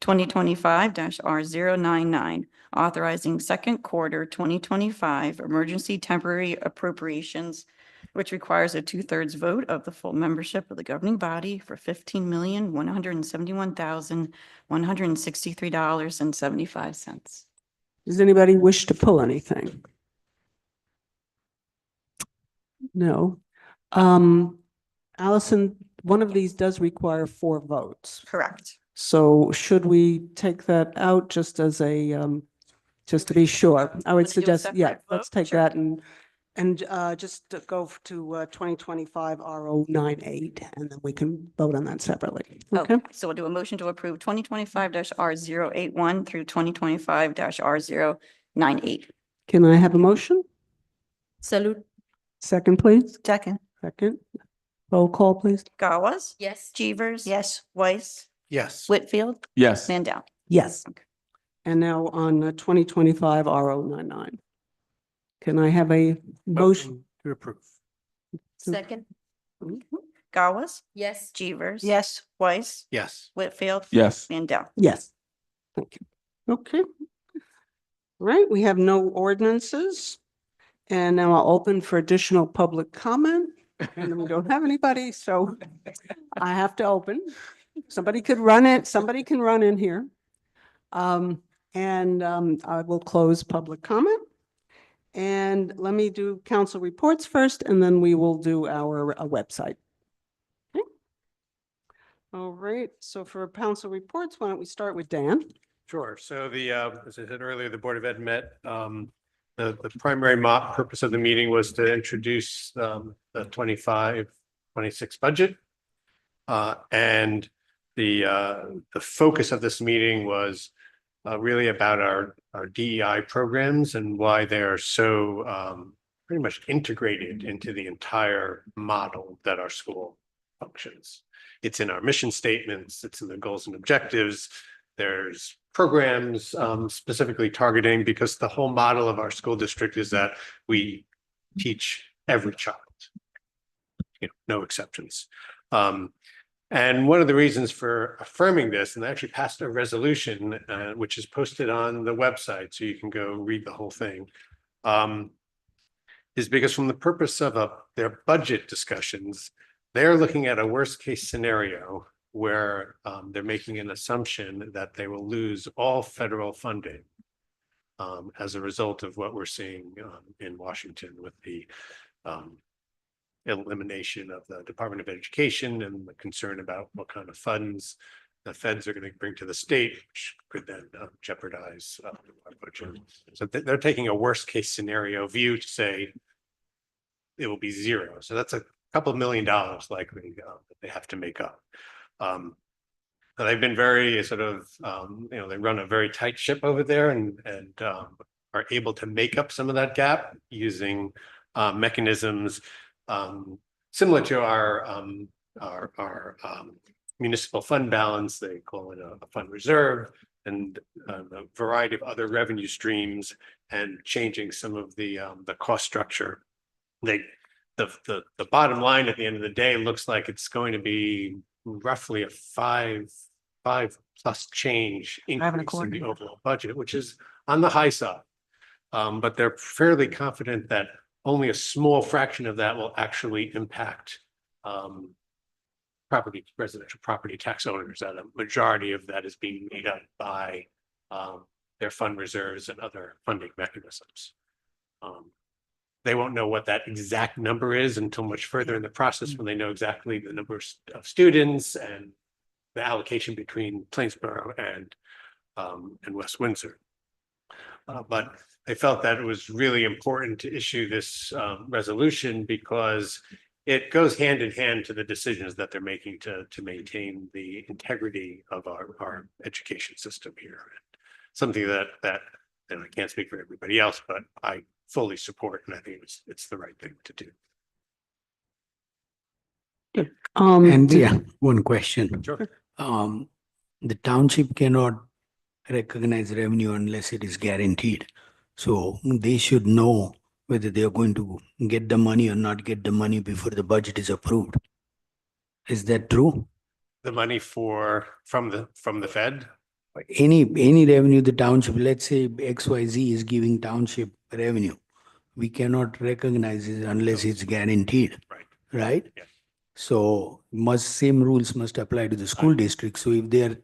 2025-R099, authorizing second quarter 2025 emergency temporary appropriations, which requires a 2/3 vote of the full membership of the governing body for $15,171,163.75. Does anybody wish to pull anything? No. Allison, one of these does require 4 votes. Correct. So should we take that out just as a, just to be sure? I would Wanna do a suggest, yeah, separate let's vote? take Sure. that and just to go to 2025 R098, and then we can vote on that separately. Okay? So we'll do a motion to approve 2025-R081 through 2025-R098. Can I have a motion? Salute, Second, please. Second. Second. Roll call, please. Gawas? yes. Chevers? Yes. Weiss? Yes. Whitfield? Yes. Mandel? Yes. And now on 2025 R099. Can I have a motion? To approve. Second, Gawas? yes. Chevers? Yes. Weiss? Yes. Whitfield? Yes. Mandel? Yes. Thank you. Okay. All right, we have no ordinances. And now I'll open for additional public comment. And we don't have anybody, so I have to open. Somebody could run it, somebody can run in here. I will close public comment. And let me do council reports first, and then we will do our website. Okay. All right, so for council reports, why don't we start with Dan? Sure. So as I said earlier, the Board of Ed met. The primary purpose of the meeting was to introduce the 25-26 budget. And the focus of this meeting was really about our DEI programs and why they are so pretty much integrated into the entire model that our school functions. It's in our mission statements, it's in the goals and objectives. There's programs specifically targeting, because the whole model of our school district is that we teach every child, no exceptions. And one of the reasons for affirming this, and they actually passed a resolution, which is posted on the website, so you can go read the whole thing, is because from the purpose of their budget discussions, they're looking at a worst case scenario where they're making an assumption that they will lose all federal funding as a result of what we're seeing in Washington with the elimination of the Department of Education and the concern about what kind of funds the feds are going to bring to the state, which could then jeopardize our budget. So they're taking a worst case scenario view to say it will be zero. So that's a couple $1 million likely that they have to make up. But they've been very sort of, they run a very tight ship over there and are able to make up some of that gap using mechanisms similar to our municipal fund balance. They call it a fund reserve, and a variety of other revenue streams, and changing some of the cost structure. The bottom line at the end of the day looks like it's going to be roughly a five plus change increase in the overall budget, which is on the high side. But they're fairly confident that only a small fraction of that will actually impact residential property tax owners. That a majority of that is being made up by their fund reserves and other funding mechanisms. They won't know what that exact number is until much further in the process, when they know exactly the number of students and the allocation between Plainsboro and West Windsor. But I felt that it was really important to issue this resolution because it goes hand in hand to the decisions that they're making to maintain the integrity of our education system here. Something that and I can't speak for everybody else, but I fully support, and I think it's the right thing to do. And yeah, one question. Sure. The township cannot recognize revenue unless it is guaranteed. So they should know whether they are going to get the money or not get the money before the budget is approved. Is that true? The money from the Fed? Any revenue the township, let's say XYZ is giving township revenue, we cannot recognize it unless it's guaranteed, Right. right? Yeah. So same rules must apply to the school district. So if they are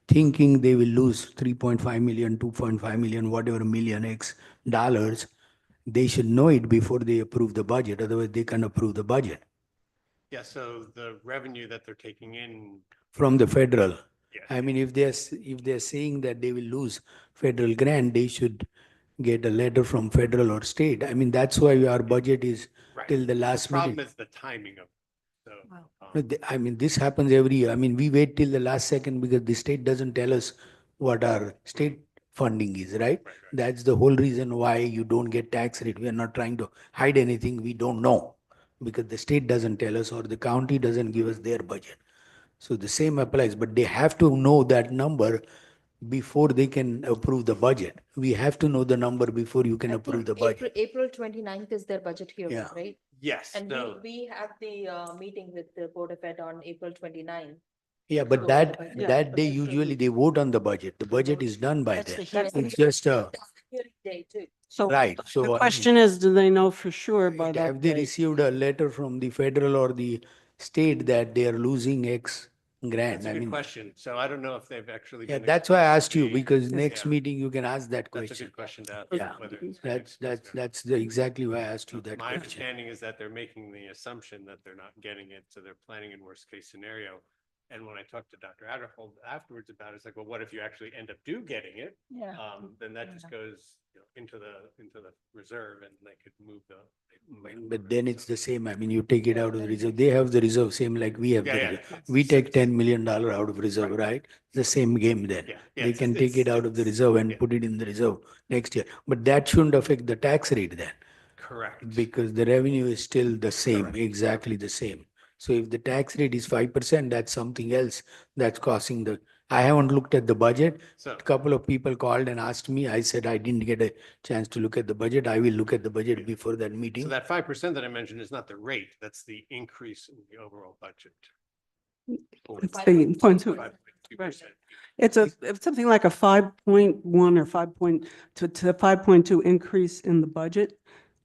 thinking they will lose 3.5 million, 2.5 million, whatever million X dollars, they should know it before they approve the budget. Otherwise, they can approve the budget Yeah, so the revenue that they're taking in, from the federal. yeah, I mean, if they're saying that they will lose federal grant, they should get a letter from federal or state. I mean, that's why our budget is right. till the last Problem minute. is the timing of, so. I mean, this happens every year. I mean, we wait till the last second because the state doesn't tell us what our state funding is, right? Right. That's the whole reason why you don't get tax rate. We are not trying to hide anything. We don't know because the state doesn't tell us or the county doesn't give us their budget. So the same applies, but they have to know that number before they can approve the budget. We have to know the number before you can I approve think the budget. April 29th is their budget hearing, Yeah. right? Yes, And no, we have the meeting with the Board of Ed on April 29th. Yeah, but So, that yeah, that but day that's the- usually they vote on the budget. The budget is done by That's then. the hearing. It's just Hearing day too. So right. So I the mean, question is, do they know for sure by that have they date? received a letter from the federal or the state that they are losing X grant? that's a I good mean, question. So I don't know if they've actually. yeah, been that's why I exposed asked to you the- because next Yeah. meeting you can ask that That's a question. good question to ask. Yeah, whether it's been that's exposed or not. exactly why I asked you that My question. understanding is that they're making the assumption that they're not getting it, so they're planning in worst case scenario. And when I talked to Dr. Adderhold afterwards about it, it's like, well, what if you actually end up getting it? Yeah. Then that just goes, into the reserve and they could move the. But then it's the same. I mean, you take it out of the reserve. They have the reserve, same like we have the Yeah, yeah. reserve. We take $10 million out of reserve, right? The same game then. Yeah, yeah, They can take it out of the reserve and yeah. put it in the reserve next year. But that shouldn't affect the tax rate then, Correct. because the revenue is still the same, Correct. exactly the same. So if the tax rate is 5%, that's something else that's causing the, I haven't looked at the budget. So, A couple of people called and asked me. I said, I didn't get a chance to look at the budget. I will look at the budget before that so meeting. that 5% that I mentioned is not the rate, that's the increase in the overall budget. It's the point two. 5.2%. It's something like a 5.1 or 5.2 increase in the budget,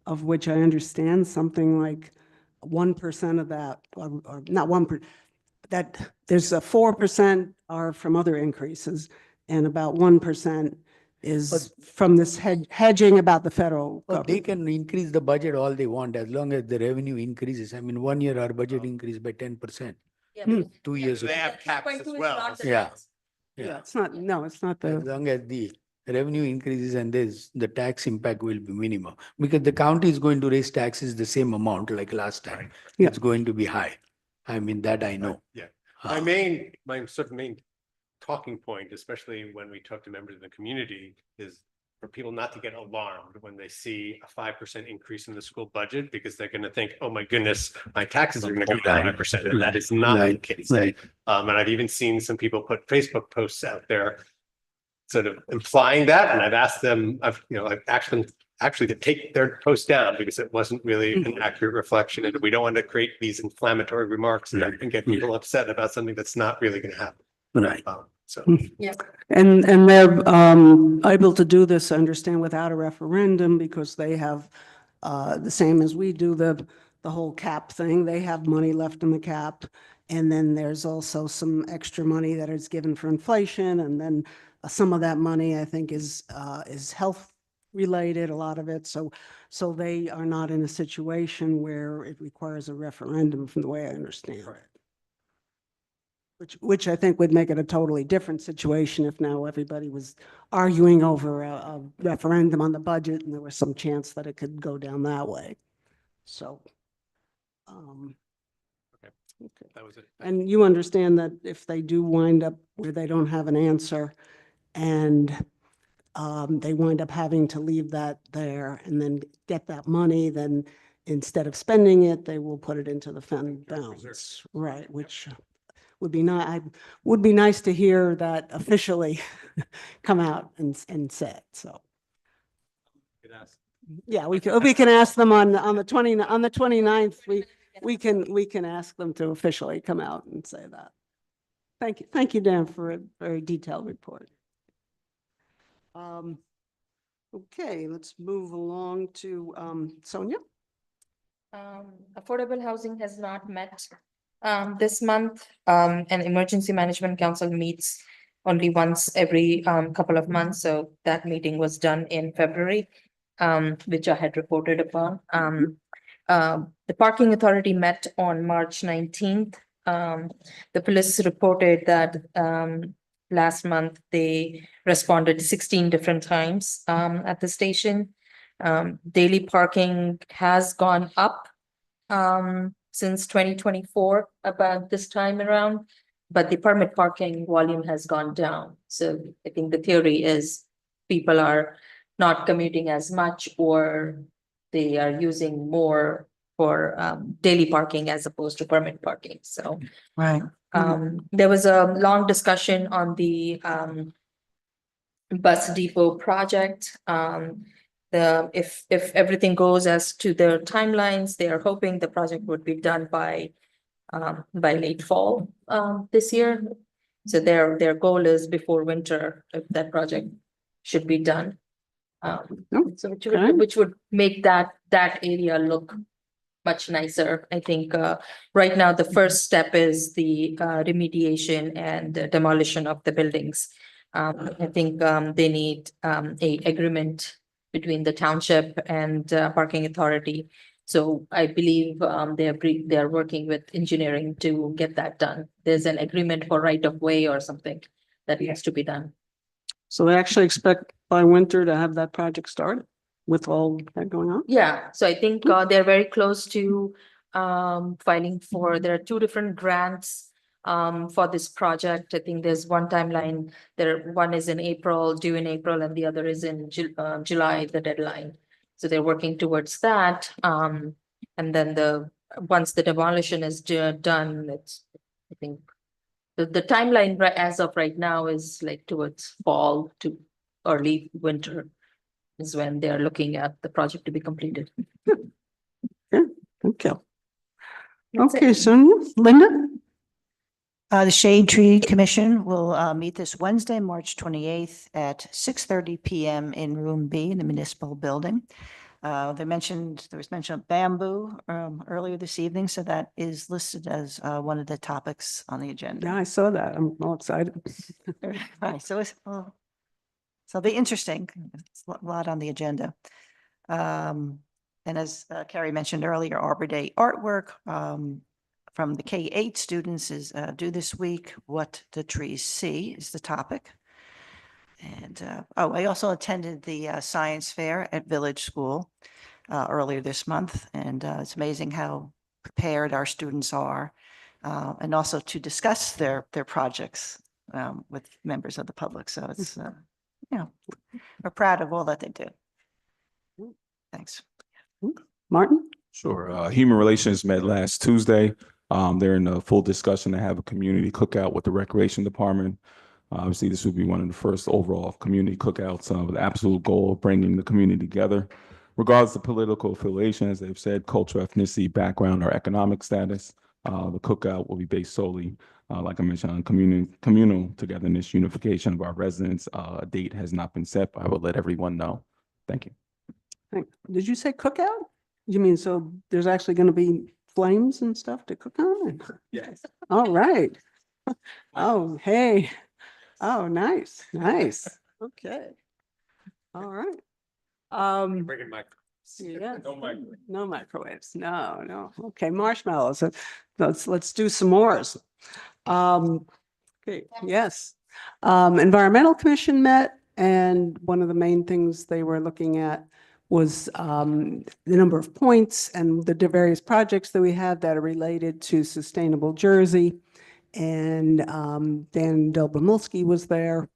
of which I understand something like 1% of that, or not 1%, that there's a 4% are from other increases, and about 1% is from this hedging about the federal Well, they government. can increase the budget all they want as long as the revenue increases. I mean, 1 year our budget Oh. increased by 10%. Yeah, Hmm. but- 2 yeah, years They but have that caps 2.2 as is well. not the Yeah. tax. Yeah, it's not, no, it's not As the, long as the revenue increases and the tax impact will be minimum. Because the county is going to raise taxes the same amount like last time. Yeah. It's going to be high. I mean, that I know. Yeah. Uh, My sort of main talking point, especially when we talk to members of the community, is for people not to get alarmed when they see a 5% increase in the school budget, because they're gonna think, oh my goodness, my taxes are gonna go down 5%, and that is not the Right, case. right. And I've even seen some people put Facebook posts out there sort of implying that, and I've asked them, I've actually to take their post down because it wasn't really an accurate reflection, and we don't want to create these inflammatory remarks and get people upset about something that's not really gonna happen. Right. So. and they're able to do this, I understand, without a referendum, because they have the same as we do, the whole cap thing. They have money left in the cap. And then there's also some extra money that is given for inflation. And then some of that money, I think, is health related, a lot of it. So they are not in a situation where it requires a referendum, from the way I understand it. Which I think would make it a totally different situation if now everybody was arguing over a referendum on the budget and there was some chance that it could go down that way. So. Okay. That was it. And you understand that if they do wind up where they don't have an answer and they wind up having to leave that there and then get that money, then instead of spending it, they will put it into the fund Reserve. balance, right? would be would be nice to hear that officially come out and say it, so. Yeah, we can ask them on the 29th, we can ask them to officially come out and say that. Thank you, Dan, for a very detailed report. Okay, let's move along to Sonia. Affordable housing has not met this month. An emergency management council meets only once every couple of months. So that meeting was done in February, which I had reported upon. The parking authority met on March 19th. The police reported that last month they responded 16 different times at the station. Daily parking has gone up since 2024 about this time around, but the permit parking volume has gone down. So I think the theory is people are not commuting as much, or they are using more for daily parking as opposed to permit parking. So Right. there was a long discussion on the bus depot project. If everything goes as to their timelines, they are hoping the project would be done by late fall this year. So their goal is before winter, if that project should be done. So which would make that area look much nicer. I think right now the first step is the remediation and demolition of the buildings. I think they need a agreement between the township and parking authority. So I believe they are working with engineering to get that done. There's an agreement for right of way or something that needs to be done. So they actually expect by winter to have that project started with all that going on? Yeah, so I think they're very close to filing for, there are two different grants for this project. I think there's one timeline, one is in April, due in April, and the other is in July, the deadline. So they're working towards that. And then once the demolition is done, I think the timeline as of right now is like towards fall to early winter is when they're looking at the project to be completed. Okay. That's it. Okay, Sonia, Linda? The Shade Tree Commission will meet this Wednesday, March 28th at 6:30 PM in Room B in the Municipal Building. There was mention of bamboo earlier this evening, so that is listed as one of the topics on the agenda. Yeah, I saw that. I'm all excited. Right, so it'll be interesting. It's a lot on the agenda. And as Carrie mentioned earlier, Arbor Day artwork from the K-8 students is due this week. What the trees see is the topic. And I also attended the science fair at Village School earlier this month, and it's amazing how prepared our students are, and also to discuss their projects with members of the public. So it's we're proud of all that they do. Thanks. Martin? Sure. Human Relations met last Tuesday. They're in a full discussion to have a community cookout with the Recreation Department. Obviously, this would be one of the first overall community cookouts with the absolute goal of bringing the community together. Regardless of political affiliation, as they've said, cultural, ethnicity, background, or economic status, the cookout will be based solely, like I mentioned, on communal togetherness, unification of our residents. A date has not been set, but I will let everyone know. Thank you. Did you say cookout? You mean, so there's actually going to be flames and stuff to cook on? Yes. All right. Oh, hey. Oh, nice, nice. Okay. All right. Bringing my. Yeah. No microwave. No microwaves. No. Okay, marshmallows. Let's do some more. Okay, yes. Environmental Commission met, and one of the main things they were looking at was the number of points and the various projects that we have that are related to sustainable Jersey. And Dan Delbomilsky was there.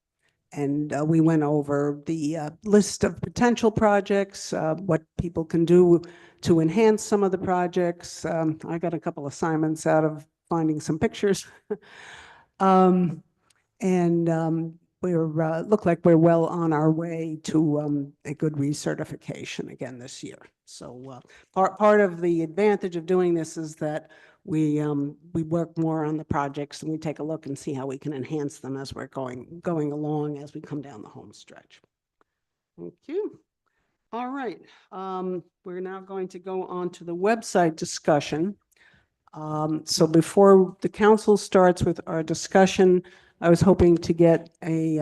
And we went over the list of potential projects, what people can do to enhance some of the projects. I got a couple assignments out of finding some pictures. And we're, look like we're well on our way to a good recertification again this year. So part of the advantage of doing this is that we work more on the projects and we take a look and see how we can enhance them as we're going along as we come down the home stretch. Thank you. All right, we're now going to go on to the website discussion. So before the council starts with our discussion, I was hoping to get a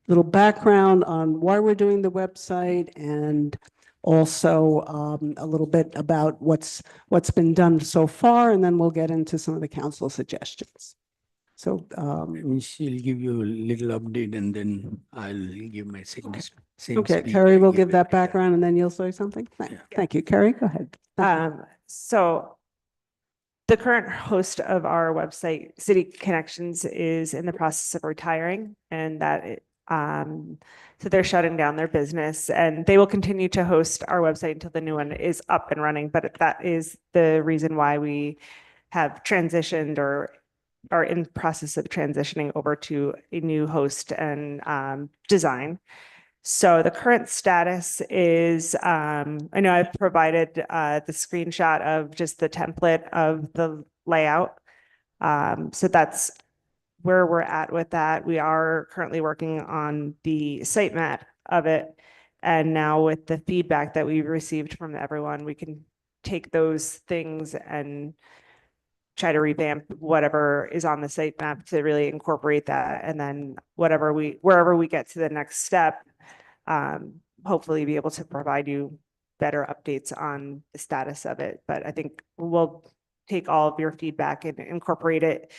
little background on why we're doing the website and also a little bit about what's been done so far, and then we'll get into some of the council suggestions. So She'll give you a little update and then I'll give my same okay, speech Carrie I will gave give that every time. background and then you'll say something. Yeah. Thank you, Carrie. Go ahead. So the current host of our website, City Connections, is in the process of retiring, and so they're shutting down their business, and they will continue to host our website until the new one is up and running. But that is the reason why we have transitioned or are in process of transitioning over to a new host and design. So the current status is, I know I've provided the screenshot of just the template of the layout. So that's where we're at with that. We are currently working on the sitemap of it. And now with the feedback that we've received from everyone, we can take those things and try to revamp whatever is on the sitemap to really incorporate that. And then wherever we get to the next step, hopefully be able to provide you better updates on the status of it. But I think we'll take all of your feedback and incorporate it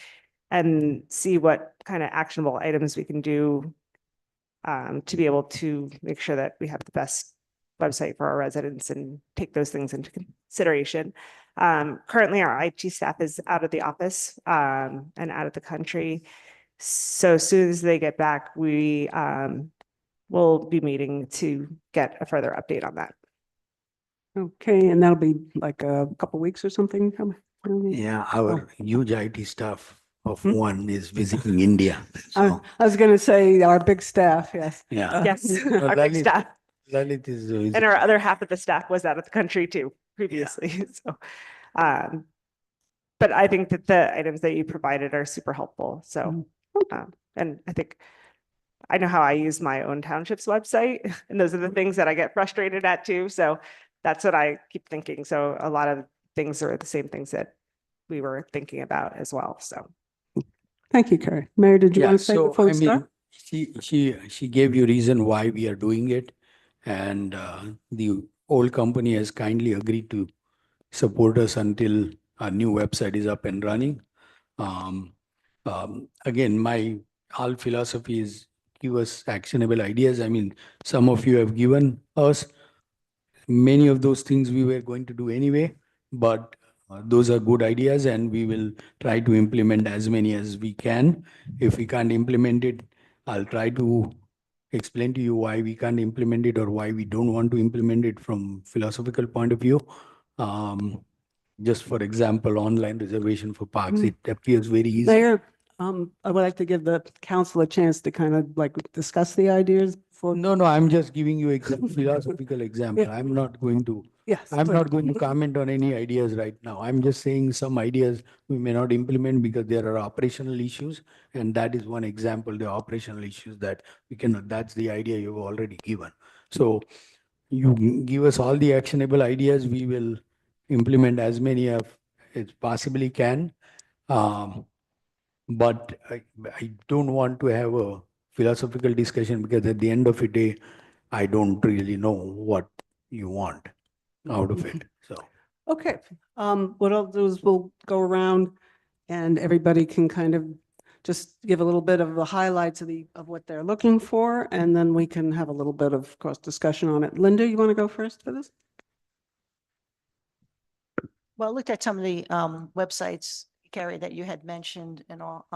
and see what kind of actionable items we can do to be able to make sure that we have the best website for our residents and take those things into consideration. Currently, our IT staff is out of the office and out of the country. So as soon as they get back, we we'll be meeting to get a further update on that. Okay, and that'll be like a couple weeks or something. Yeah, our huge IT staff of Hmm? one is visiting India. So, I was going to say our big staff, yes. yeah. Yes, No, our big Lalit- staff. Lalit is, And our other half of the staff was out of the country too previously. So, but I think that the items that you provided are super helpful. So, and I think I know how I use my own township's website, and those are the things that I get frustrated at too. So that's what I keep thinking. So a lot of things are the same things that we were thinking about as well. So. Thank you, Carrie. Mayor, did you yeah, want to say so before I we start? mean, she gave you reason why we are doing it. And the old company has kindly agreed to support us until our new website is up and running. Again, my whole philosophy is give us actionable ideas. I mean, some of you have given us many of those things we were going to do anyway, but those are good ideas and we will try to implement as many as we can. If we can't implement it, I'll try to explain to you why we can't implement it or why we don't want to implement it from philosophical point of view. Just for example, online reservation for parks, it appears very easy. Mayor, I would like to give the council a chance to kind of like discuss the ideas before. No, I'm just giving you a philosophical example. Yeah. I'm not going to Yes. I'm please. not going to comment on any ideas right now. I'm just saying some ideas we may not implement because there are operational issues. And that is one example, the operational issues that we cannot, that's the idea you've already given. So you give us all the actionable ideas, we will implement as many of it possibly can. But I don't want to have a philosophical discussion because at the end of the day, I don't really know what you want out of it. So. Okay, what I'll do is we'll go around and everybody can kind of just give a little bit of the highlights of what they're looking for, and then we can have a little bit of course discussion on it. Linda, you want to go first for this? Well, I looked at some of the websites, Carrie, that you had mentioned and all.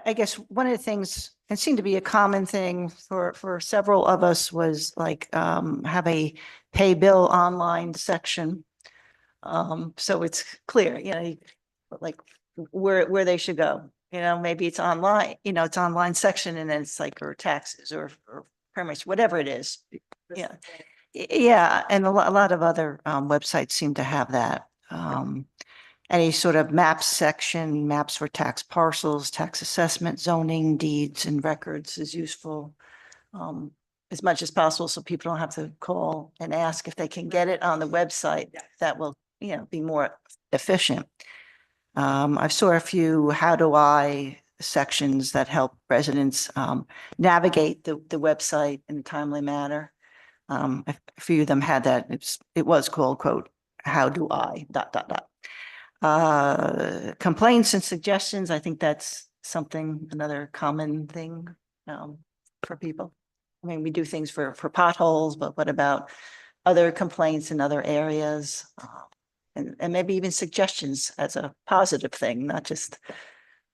I guess one of the things, it seemed to be a common thing for several of us, was like have a pay bill online section. So it's clear, like where they should go. You know, maybe it's online, you know, it's online section and then it's like, or taxes or permits, whatever it is. Yeah. Yeah, and a lot of other websites seem to have that. Any sort of maps section, maps for tax parcels, tax assessment, zoning, deeds and records is useful. As much as possible, so people don't have to call and ask if they can get it on the website. That will, you know, be more efficient. I saw a few how do I sections that help residents navigate the website in a timely manner. A few of them had that. It was called, quote, how do I, ... Complaints and suggestions. I think that's another common thing for people. I mean, we do things for potholes, but what about other complaints in other areas? And maybe even suggestions as a positive thing, not just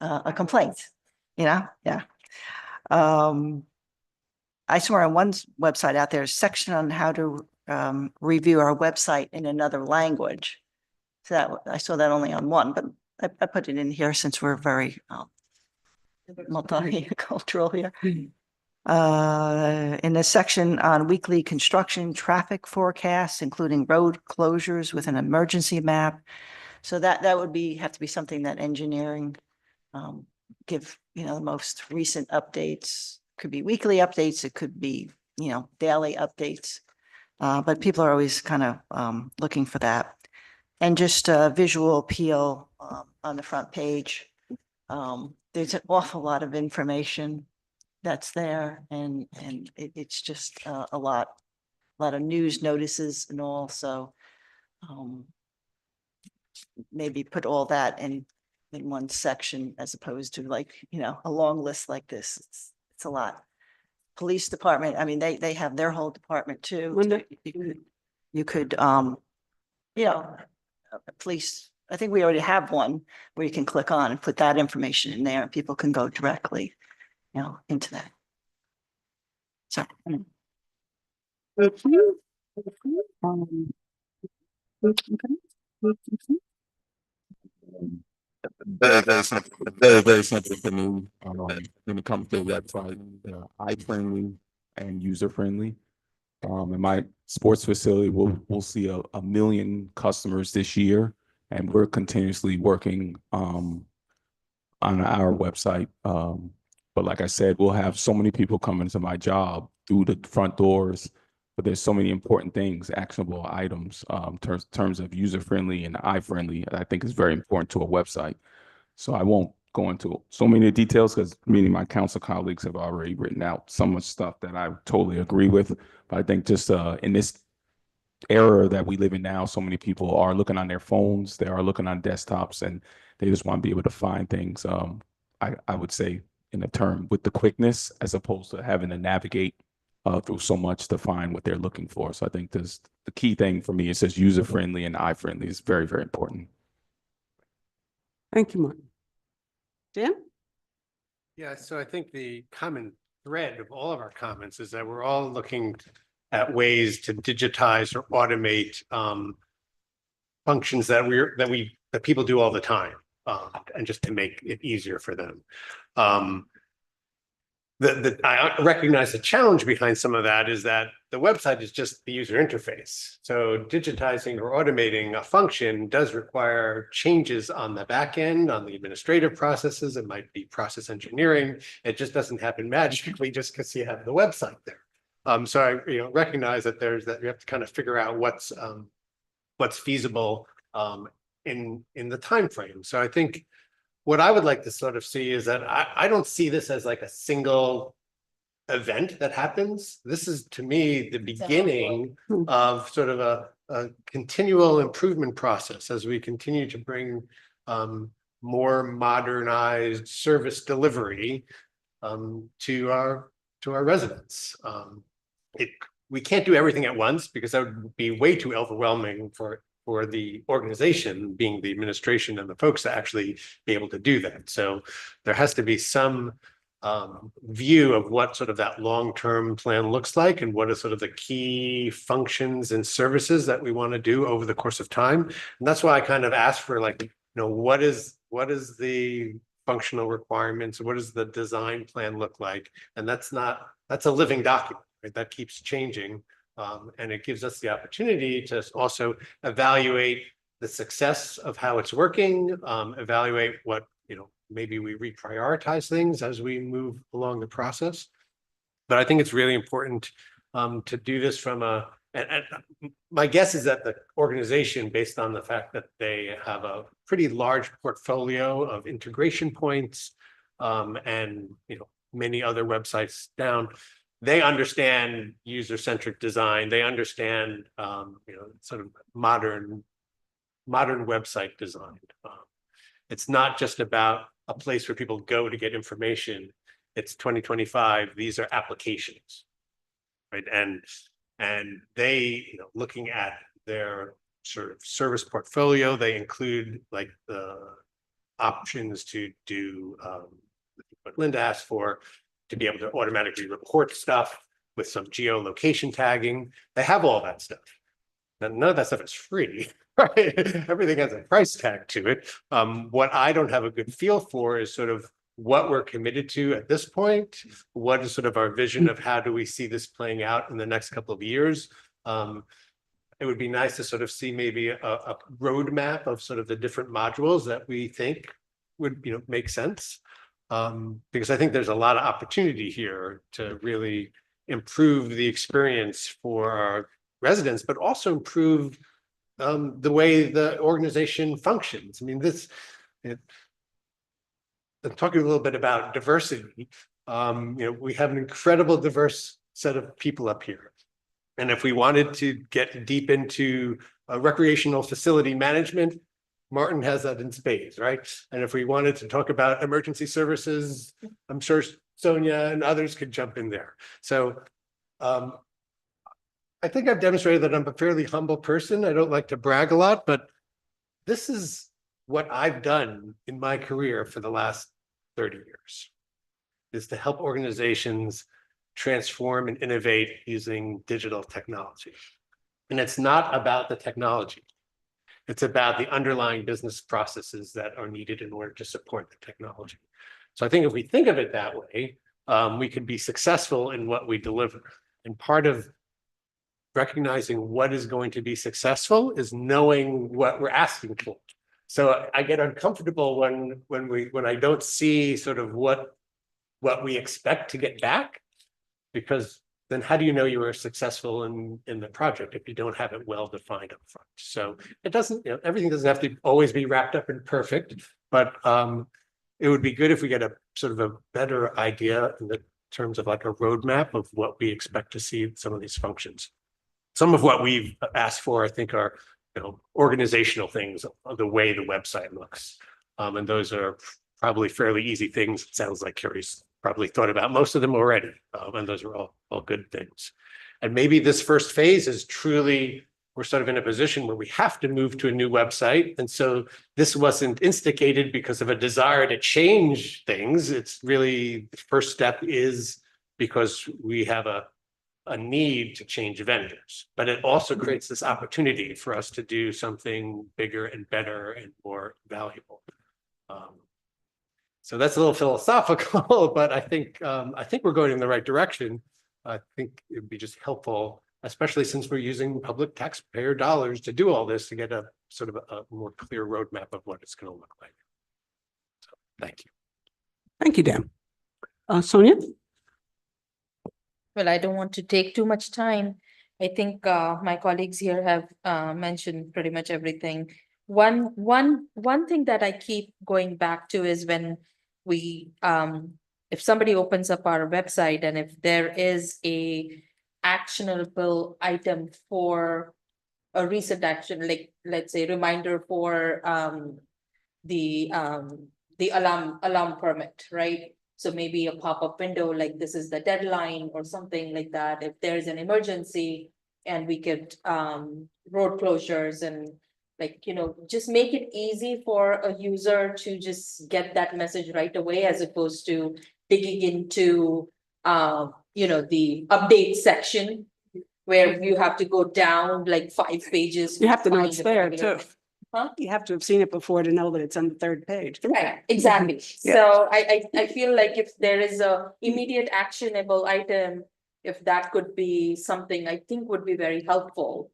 a complaint, you know? Yeah. I saw on one website out there, a section on how to review our website in another language. So that I saw that only on one, but I put it in here since we're very multicultural here. In the section on weekly construction traffic forecasts, including road closures with an emergency map. So that would have to be something that engineering give, you know, the most recent updates. Could be weekly updates, it could be, you know, daily updates. But people are always kind of looking for that. And just a visual appeal on the front page. There's an awful lot of information that's there, and it's just a lot of news notices and all. So maybe put all that in one section as opposed to, like, you know, a long list like this. It's a lot. Police department, I mean, they have their whole department too. Linda? You could you know, police, I think we already have one where you can click on and put that information in there and people can go directly, you know, into that. So. Very simple for me. When it comes to the website, eye-friendly and user-friendly. In my sports facility, we'll see a million customers this year, and we're continuously working on our website. But like I said, we'll have so many people coming to my job through the front doors, but there's so many important things, actionable items, terms of user-friendly and eye-friendly, I think is very important to a website. So I won't go into so many details because many of my council colleagues have already written out so much stuff that I totally agree with. But I think just in this era that we live in now, so many people are looking on their phones, they are looking on desktops, and they just want to be able to find things. I would say in a term with the quickness as opposed to having to navigate through so much to find what they're looking for. So I think this the key thing for me. It says user friendly and eye friendly is very, very important. Thank you, Martin. Dan? Yeah, so I think the common thread of all of our comments is that we're all looking at ways to digitize or automate functions that people do all the time, and just to make it easier for them. I recognize the challenge behind some of that is that the website is just the user interface. So digitizing or automating a function does require changes on the back end, on the administrative processes. It might be process engineering. It just doesn't happen magically just because you have the website there. So I recognize that we have to kind of figure out what's feasible in the time frame. So I think what I would like to sort of see is that I don't see this as like a single event that happens. This is, to me, the beginning of sort of a continual improvement process as we continue to bring more modernized service delivery to our residents. We can't do everything at once because that would be way too overwhelming for the organization, being the administration and the folks, to actually be able to do that. So there has to be some view of what sort of that long-term plan looks like and what are sort of the key functions and services that we want to do over the course of time. And that's why I kind of asked for, like, what is what is the functional requirements? What does the design plan look like? And that's a living document, right? That keeps changing. And it gives us the opportunity to also evaluate the success of how it's working, evaluate what, maybe we reprioritize things as we move along the process. But I think it's really important to do this from and my guess is that the organization, based on the fact that they have a pretty large portfolio of integration points, and many other websites down, they understand user-centric design. They understand sort of modern website design. It's not just about a place where people go to get information. It's 2025. These are applications, right? And they, looking at their sort of service portfolio, they include like the options to do what Linda asked for, to be able to automatically report stuff with some geolocation tagging. They have all that stuff. Now, none of that stuff is free, right? Everything has a price tag to it. What I don't have a good feel for is sort of what we're committed to at this point. What is sort of our vision of how do we see this playing out in the next couple of years? It would be nice to sort of see maybe a roadmap of sort of the different modules that we think would make sense. Because I think there's a lot of opportunity here to really improve the experience for our residents, but also improve the way the organization functions. I mean, talking a little bit about diversity, we have an incredible diverse set of people up here. And if we wanted to get deep into recreational facility management, Martin has that in spades, right? And if we wanted to talk about emergency services, I'm sure Sonia and others could jump in there. So I think I've demonstrated that I'm a fairly humble person. I don't like to brag a lot, but this is what I've done in my career for the last 30 years, is to help organizations transform and innovate using digital technology. And it's not about the technology. It's about the underlying business processes that are needed in order to support the technology. So I think if we think of it that way, we can be successful in what we deliver. And part of recognizing what is going to be successful is knowing what we're asking for. So I get uncomfortable when I don't see sort of what we expect to get back, because then how do you know you were successful in the project if you don't have it well defined up front? So it doesn't, everything doesn't have to always be wrapped up in perfect, but it would be good if we get a sort of a better idea in the terms of like a roadmap of what we expect to see in some of these functions. Some of what we've asked for, I think, are organizational things of the way the website looks. And those are probably fairly easy things. It sounds like Carrie's probably thought about most of them already. And those are all good things. And maybe this first phase is truly, we're sort of in a position where we have to move to a new website. And so this wasn't instigated because of a desire to change things. It's really, the first step is because we have a need to change vendors, but it also creates this opportunity for us to do something bigger and better and more valuable. So that's a little philosophical, but I think we're going in the right direction. I think it'd be just helpful, especially since we're using public taxpayer dollars to do all this, to get a sort of a more clear roadmap of what it's going to look like. So, thank you. Thank you, Dan. Sonia? Well, I don't want to take too much time. I think my colleagues here have mentioned pretty much everything. One thing that I keep going back to is when we, if somebody opens up our website and if there is a actionable item for a recent action, like let's say reminder for the alarm permit, right? So maybe a pop-up window, like this is the deadline or something like that. If there's an emergency and we could road closures and just make it easy for a user to just get that message right away, as opposed to digging into, the update section where you have to go down like 5 pages. You have to know find it's a there particular too. You have to have seen it before to know that it's on the third page. Right, exactly. Yeah. So I feel like if there is a immediate actionable item, if that could be something I think would be very helpful.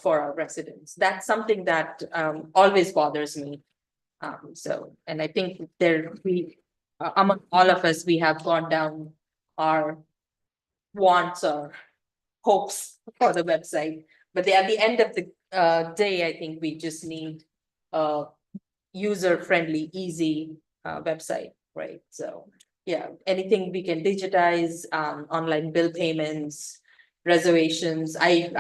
For our residents, that's something that always bothers me. So, and I think among all of us, we have gone down our wants or hopes for the website. But at the end of the day, I think we just need a user-friendly, easy website, right? So, yeah, anything we can digitize, online bill payments, reservations. I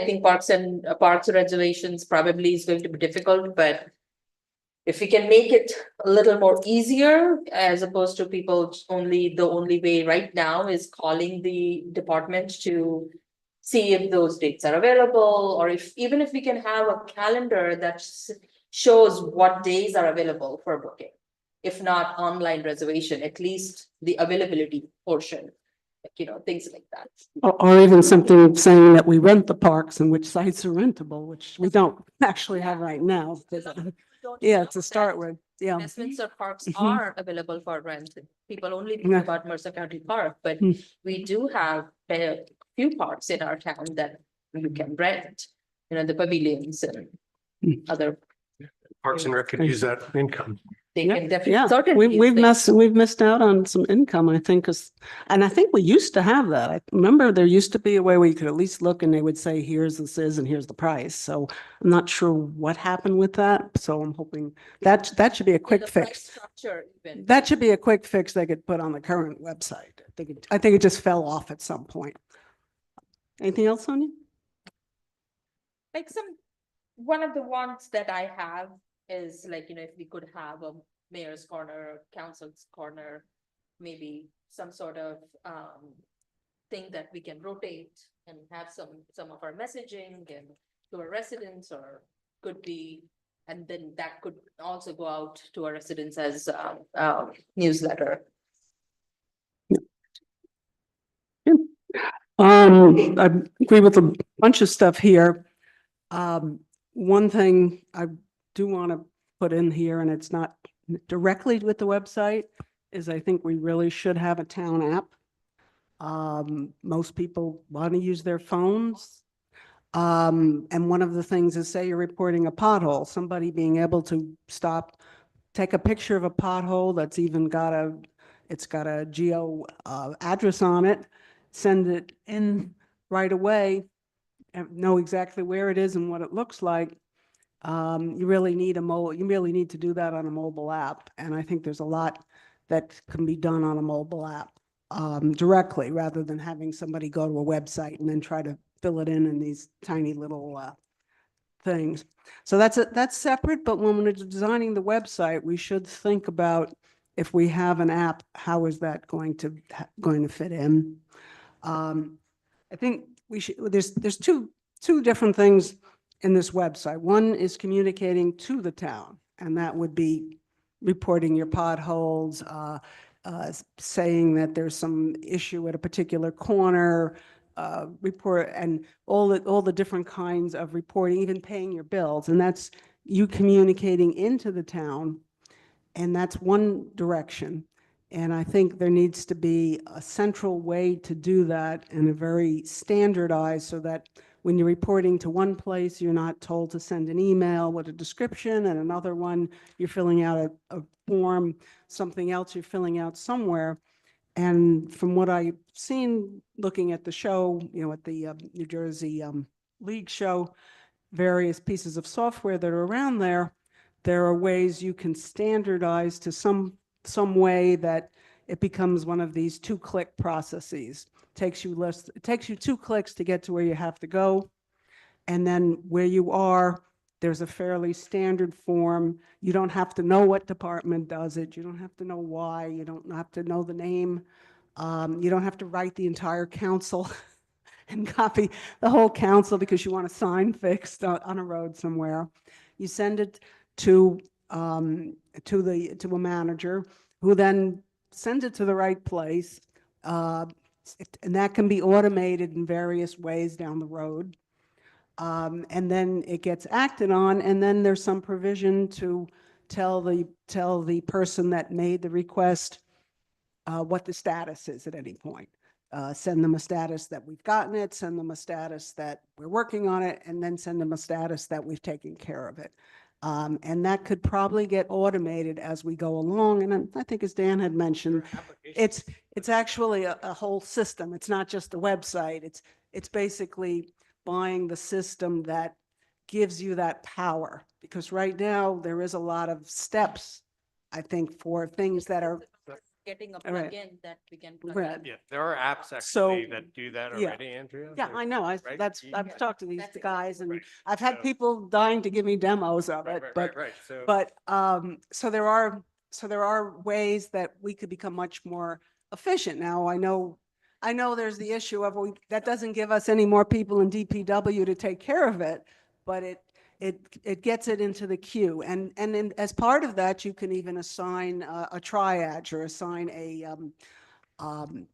think parks reservations probably is going to be difficult, but if we can make it a little more easier, as opposed to people the only way right now is calling the department to see if those dates are available, or even if we can have a calendar that shows what days are available for booking. If not online reservation, at least the availability portion, things like that. Or even something saying that we rent the parks and which sites are rentable, which we don't actually have right now. Yeah, to start with, yeah. Westminster parks Mhm. are available for rent. People only think Yeah. about Mercer County Park, but Mm. we do have a few parks in our town that you can rent. The pavilions and Mm. other, Parks and Rec could use that income. they Yeah, can definitely. Yeah, certainly use things. we've missed out on some income, I think, and I think we used to have that. I remember there used to be a way where you could at least look and they would say, here's this is and here's the price. So I'm not sure what happened with that. So I'm hoping that should be a Yeah, quick the price fix. Structure even. That should be a quick fix they could put on the current website. I think it just fell off at some point. Anything else, Sonia? Like one of the wants that I have is like, if we could have a mayor's corner, council's corner, maybe some sort of thing that we can rotate and have some of our messaging and to our residents, or could be, and then that could also go out to our residents as newsletter. I agree with a bunch of stuff here. One thing I do want to put in here, and it's not directly with the website, is I think we really should have a town app. Most people want to use their phones. And one of the things is, say you're reporting a pothole, somebody being able to stop, take a picture of a pothole that's even got a geo address on it, send it in right away, and know exactly where it is and what it looks like. You really need to do that on a mobile app. And I think there's a lot that can be done on a mobile app directly, rather than having somebody go to a website and then try to fill it in these tiny little things. So that's separate, but when we're designing the website, we should think about, if we have an app, how is that going to fit in? I think there's two different things in this website. One is communicating to the town, and that would be reporting your potholes, saying that there's some issue at a particular corner, report, and all the different kinds of reporting, even paying your bills. And that's you communicating into the town, and that's one direction. And I think there needs to be a central way to do that, and a very standardized, so that when you're reporting to one place, you're not told to send an email with a description, and another one, you're filling out a form, something else you're filling out somewhere. And from what I've seen, looking at the show, at the New Jersey League show, various pieces of software that are around there are ways you can standardize to some way that it becomes one of these 2-click processes. It takes you 2 clicks to get to where you have to go. And then where you are, there's a fairly standard form. You don't have to know what department does it. You don't have to know why. You don't have to know the name. You don't have to write the entire council and copy the whole council because you want a sign fixed on a road somewhere. You send it to a manager, who then sends it to the right place. And that can be automated in various ways down the road. And then it gets acted on, and then there's some provision to tell the person that made the request what the status is at any point. Send them a status that we've gotten it, send them a status that we're working on it, and then send them a status that we've taken care of it. And that could probably get automated as we go along. And I think as Dan had mentioned, it's actually a whole system. It's not just a website. It's basically buying the system that gives you that power. Because right now, there is a lot of steps, I think, for things that are Getting a Right. plugin that we can. plug Right. in. Yeah, there are apps So, actually that do that yeah. already, Andrea. Yeah, I know. Right? I've talked to these That's guys and Right. I've had So- people dying to give me demos of it, but, Right, so. so there are ways that we could become much more efficient. Now, I know there's the issue of, that doesn't give us any more people in DPW to take care of it, but it gets it into the queue. And as part of that, you can even assign a triage or assign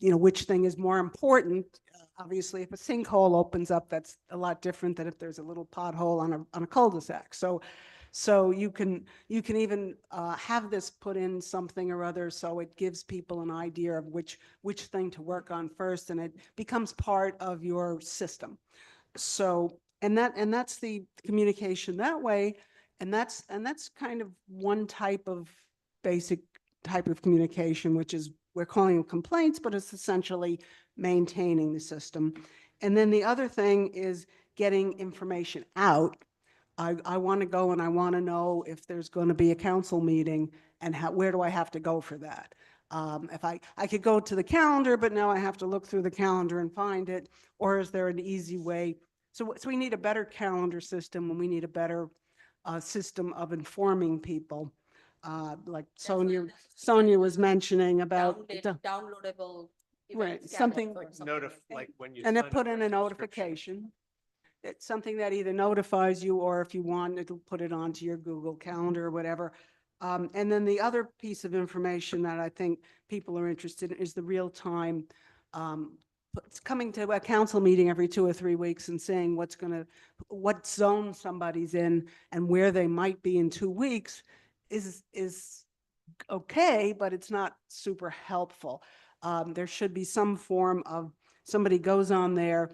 which thing is more important. Obviously, if a sinkhole opens up, that's a lot different than if there's a little pothole on a cul-de-sac. So you can even have this put in something or other, so it gives people an idea of which thing to work on first, and it becomes part of your system. So, and that's the communication that way, and that's kind of one basic type of communication, which is, we're calling them complaints, but it's essentially maintaining the system. And then the other thing is getting information out. I want to go and I want to know if there's going to be a council meeting and where do I have to go for that? If I could go to the calendar, but now I have to look through the calendar and find it, or is there an easy way? So we need a better calendar system, and we need a better system of informing people. Like That's why Sonia was mentioning about. Downloadable. Right, event something- scanner or Like something like when you. And sign it up put for in a subscription. notification. It's something that either notifies you, or if you want, it'll put it onto your Google Calendar or whatever. And then the other piece of information that I think people are interested in is the real-time, it's coming to a council meeting every 2 or 3 weeks and saying what zone somebody's in and where they might be in 2 weeks is okay, but it's not super helpful. There should be some form of, somebody goes on there,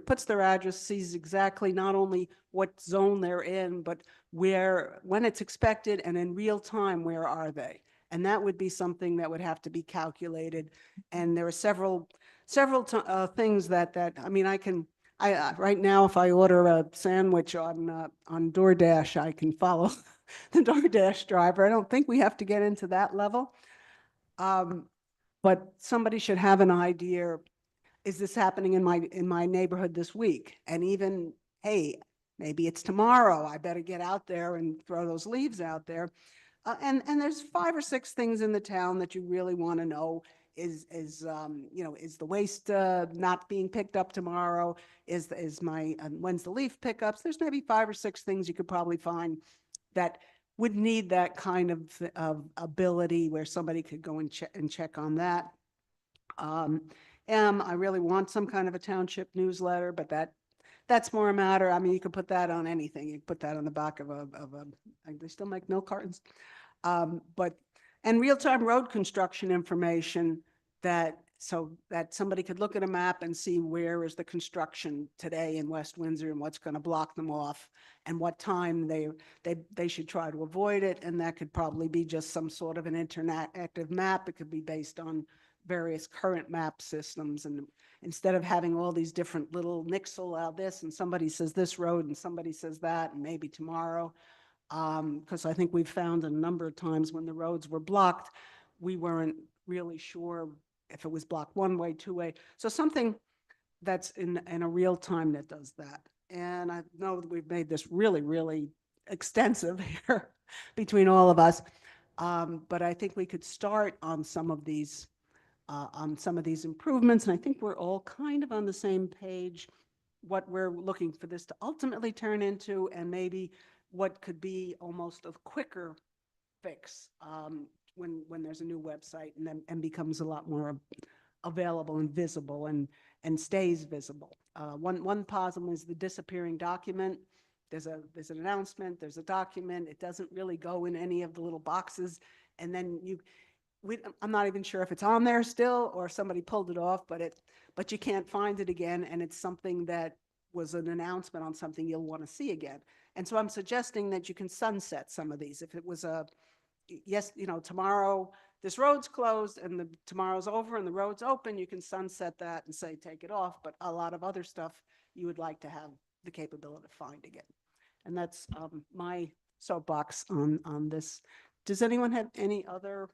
puts their address, sees exactly not only what zone they're in, but when it's expected, and in real time, where are they? And that would be something that would have to be calculated. And there are several things that, I mean, right now, if I order a sandwich on DoorDash, I can follow the DoorDash driver. I don't think we have to get into that level. But somebody should have an idea, is this happening in my neighborhood this week? And even, hey, maybe it's tomorrow. I better get out there and throw those leaves out there. And there's 5 or 6 things in the town that you really want to know. Is the waste not being picked up tomorrow? When's the leaf pickups? There's maybe 5 or 6 things you could probably find that would need that kind of ability where somebody could go and check on that. I really want some kind of a township newsletter, but that's more a matter, I mean, you could put that on anything. You could put that on the back of they still make milk cartons. And real-time road construction information so that somebody could look at a map and see where is the construction today in West Windsor and what's going to block them off and what time they should try to avoid it. And that could probably be just some sort of an interactive map. It could be based on various current map systems. And instead of having all these different little nixel out this, and somebody says this road and somebody says that, and maybe tomorrow, because I think we've found a number of times when the roads were blocked, we weren't really sure if it was blocked one way, 2 way. So something that's in a real time that does that. And I know that we've made this really, really extensive here between all of us. But I think we could start on some of these improvements. And I think we're all kind of on the same page, what we're looking for this to ultimately turn into, and maybe what could be almost a quicker fix when there's a new website and becomes a lot more available and visible and stays visible. One problem is the disappearing document. There's an announcement, there's a document, it doesn't really go in any of the little boxes. And then I'm not even sure if it's on there still or somebody pulled it off, but you can't find it again. And it's something that was an announcement on something you'll want to see again. And so I'm suggesting that you can sunset some of these. If it was yes, tomorrow this road's closed and tomorrow's over and the road's open, you can sunset that and say, take it off. But a lot of other stuff you would like to have the capability of finding it. And that's my soapbox on this. Does anyone have any other?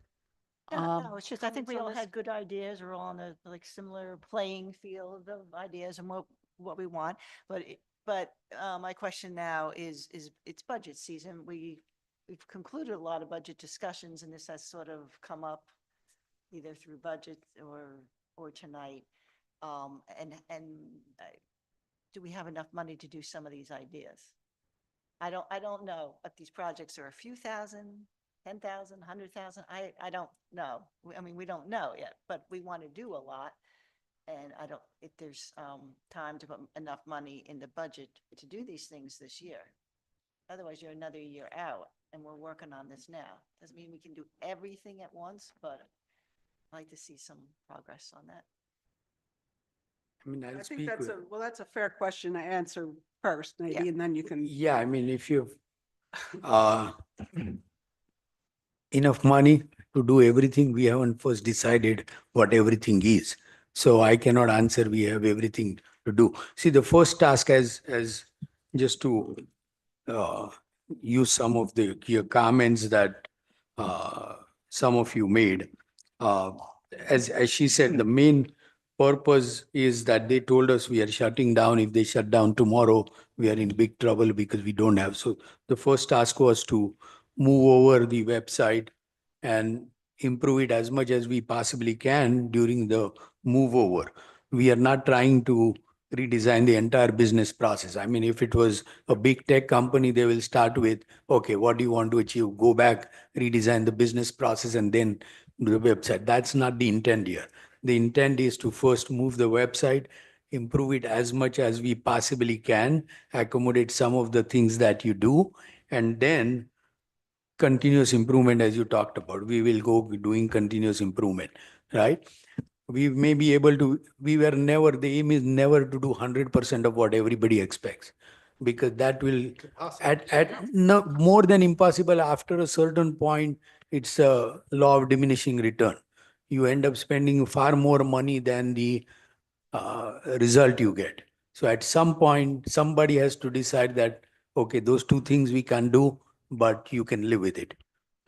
No, it's just, I think comments we on all this? had good ideas. We're all on a like similar playing field of ideas and what we want. But my question now is it's budget season. We've concluded a lot of budget discussions and this has sort of come up either through budget or tonight. Do we have enough money to do some of these ideas? I don't know if these projects are a few thousand, 10,000, 100,000. I don't know. I mean, we don't know yet, but we want to do a lot. And if there's time to put enough money in the budget to do these things this year. Otherwise, you're another year out and we're working on this now. Doesn't mean we can do everything at once, but I'd like to see some progress on that. I mean, I I'll think speak that's with. that's a fair question to answer first, maybe, and then you can. Yeah, I mean, if you've enough money to do everything, we haven't first decided what everything is. So I cannot answer, we have everything to do. See, the first task as just to use some of your comments that some of you made. As she said, the main purpose is that they told us we are shutting down. If they shut down tomorrow, we are in big trouble because we don't have. So the first task was to move over the website and improve it as much as we possibly can during the move over. We are not trying to redesign the entire business process. I mean, if it was a big tech company, they will start with, okay, what do you want to achieve? Go back, redesign the business process and then do the website. That's not the intent here. The intent is to first move the website, improve it as much as we possibly can, accommodate some of the things that you do, and then continuous improvement, as you talked about. We will go doing continuous improvement, right? We may be able to, the aim is never to do 100% of what everybody expects, because that will, no, more than impossible. After a certain point, it's a law of diminishing return. You end up spending far more money than the result you get. So at some point, somebody has to decide that, okay, those two things we can do, but you can live with it,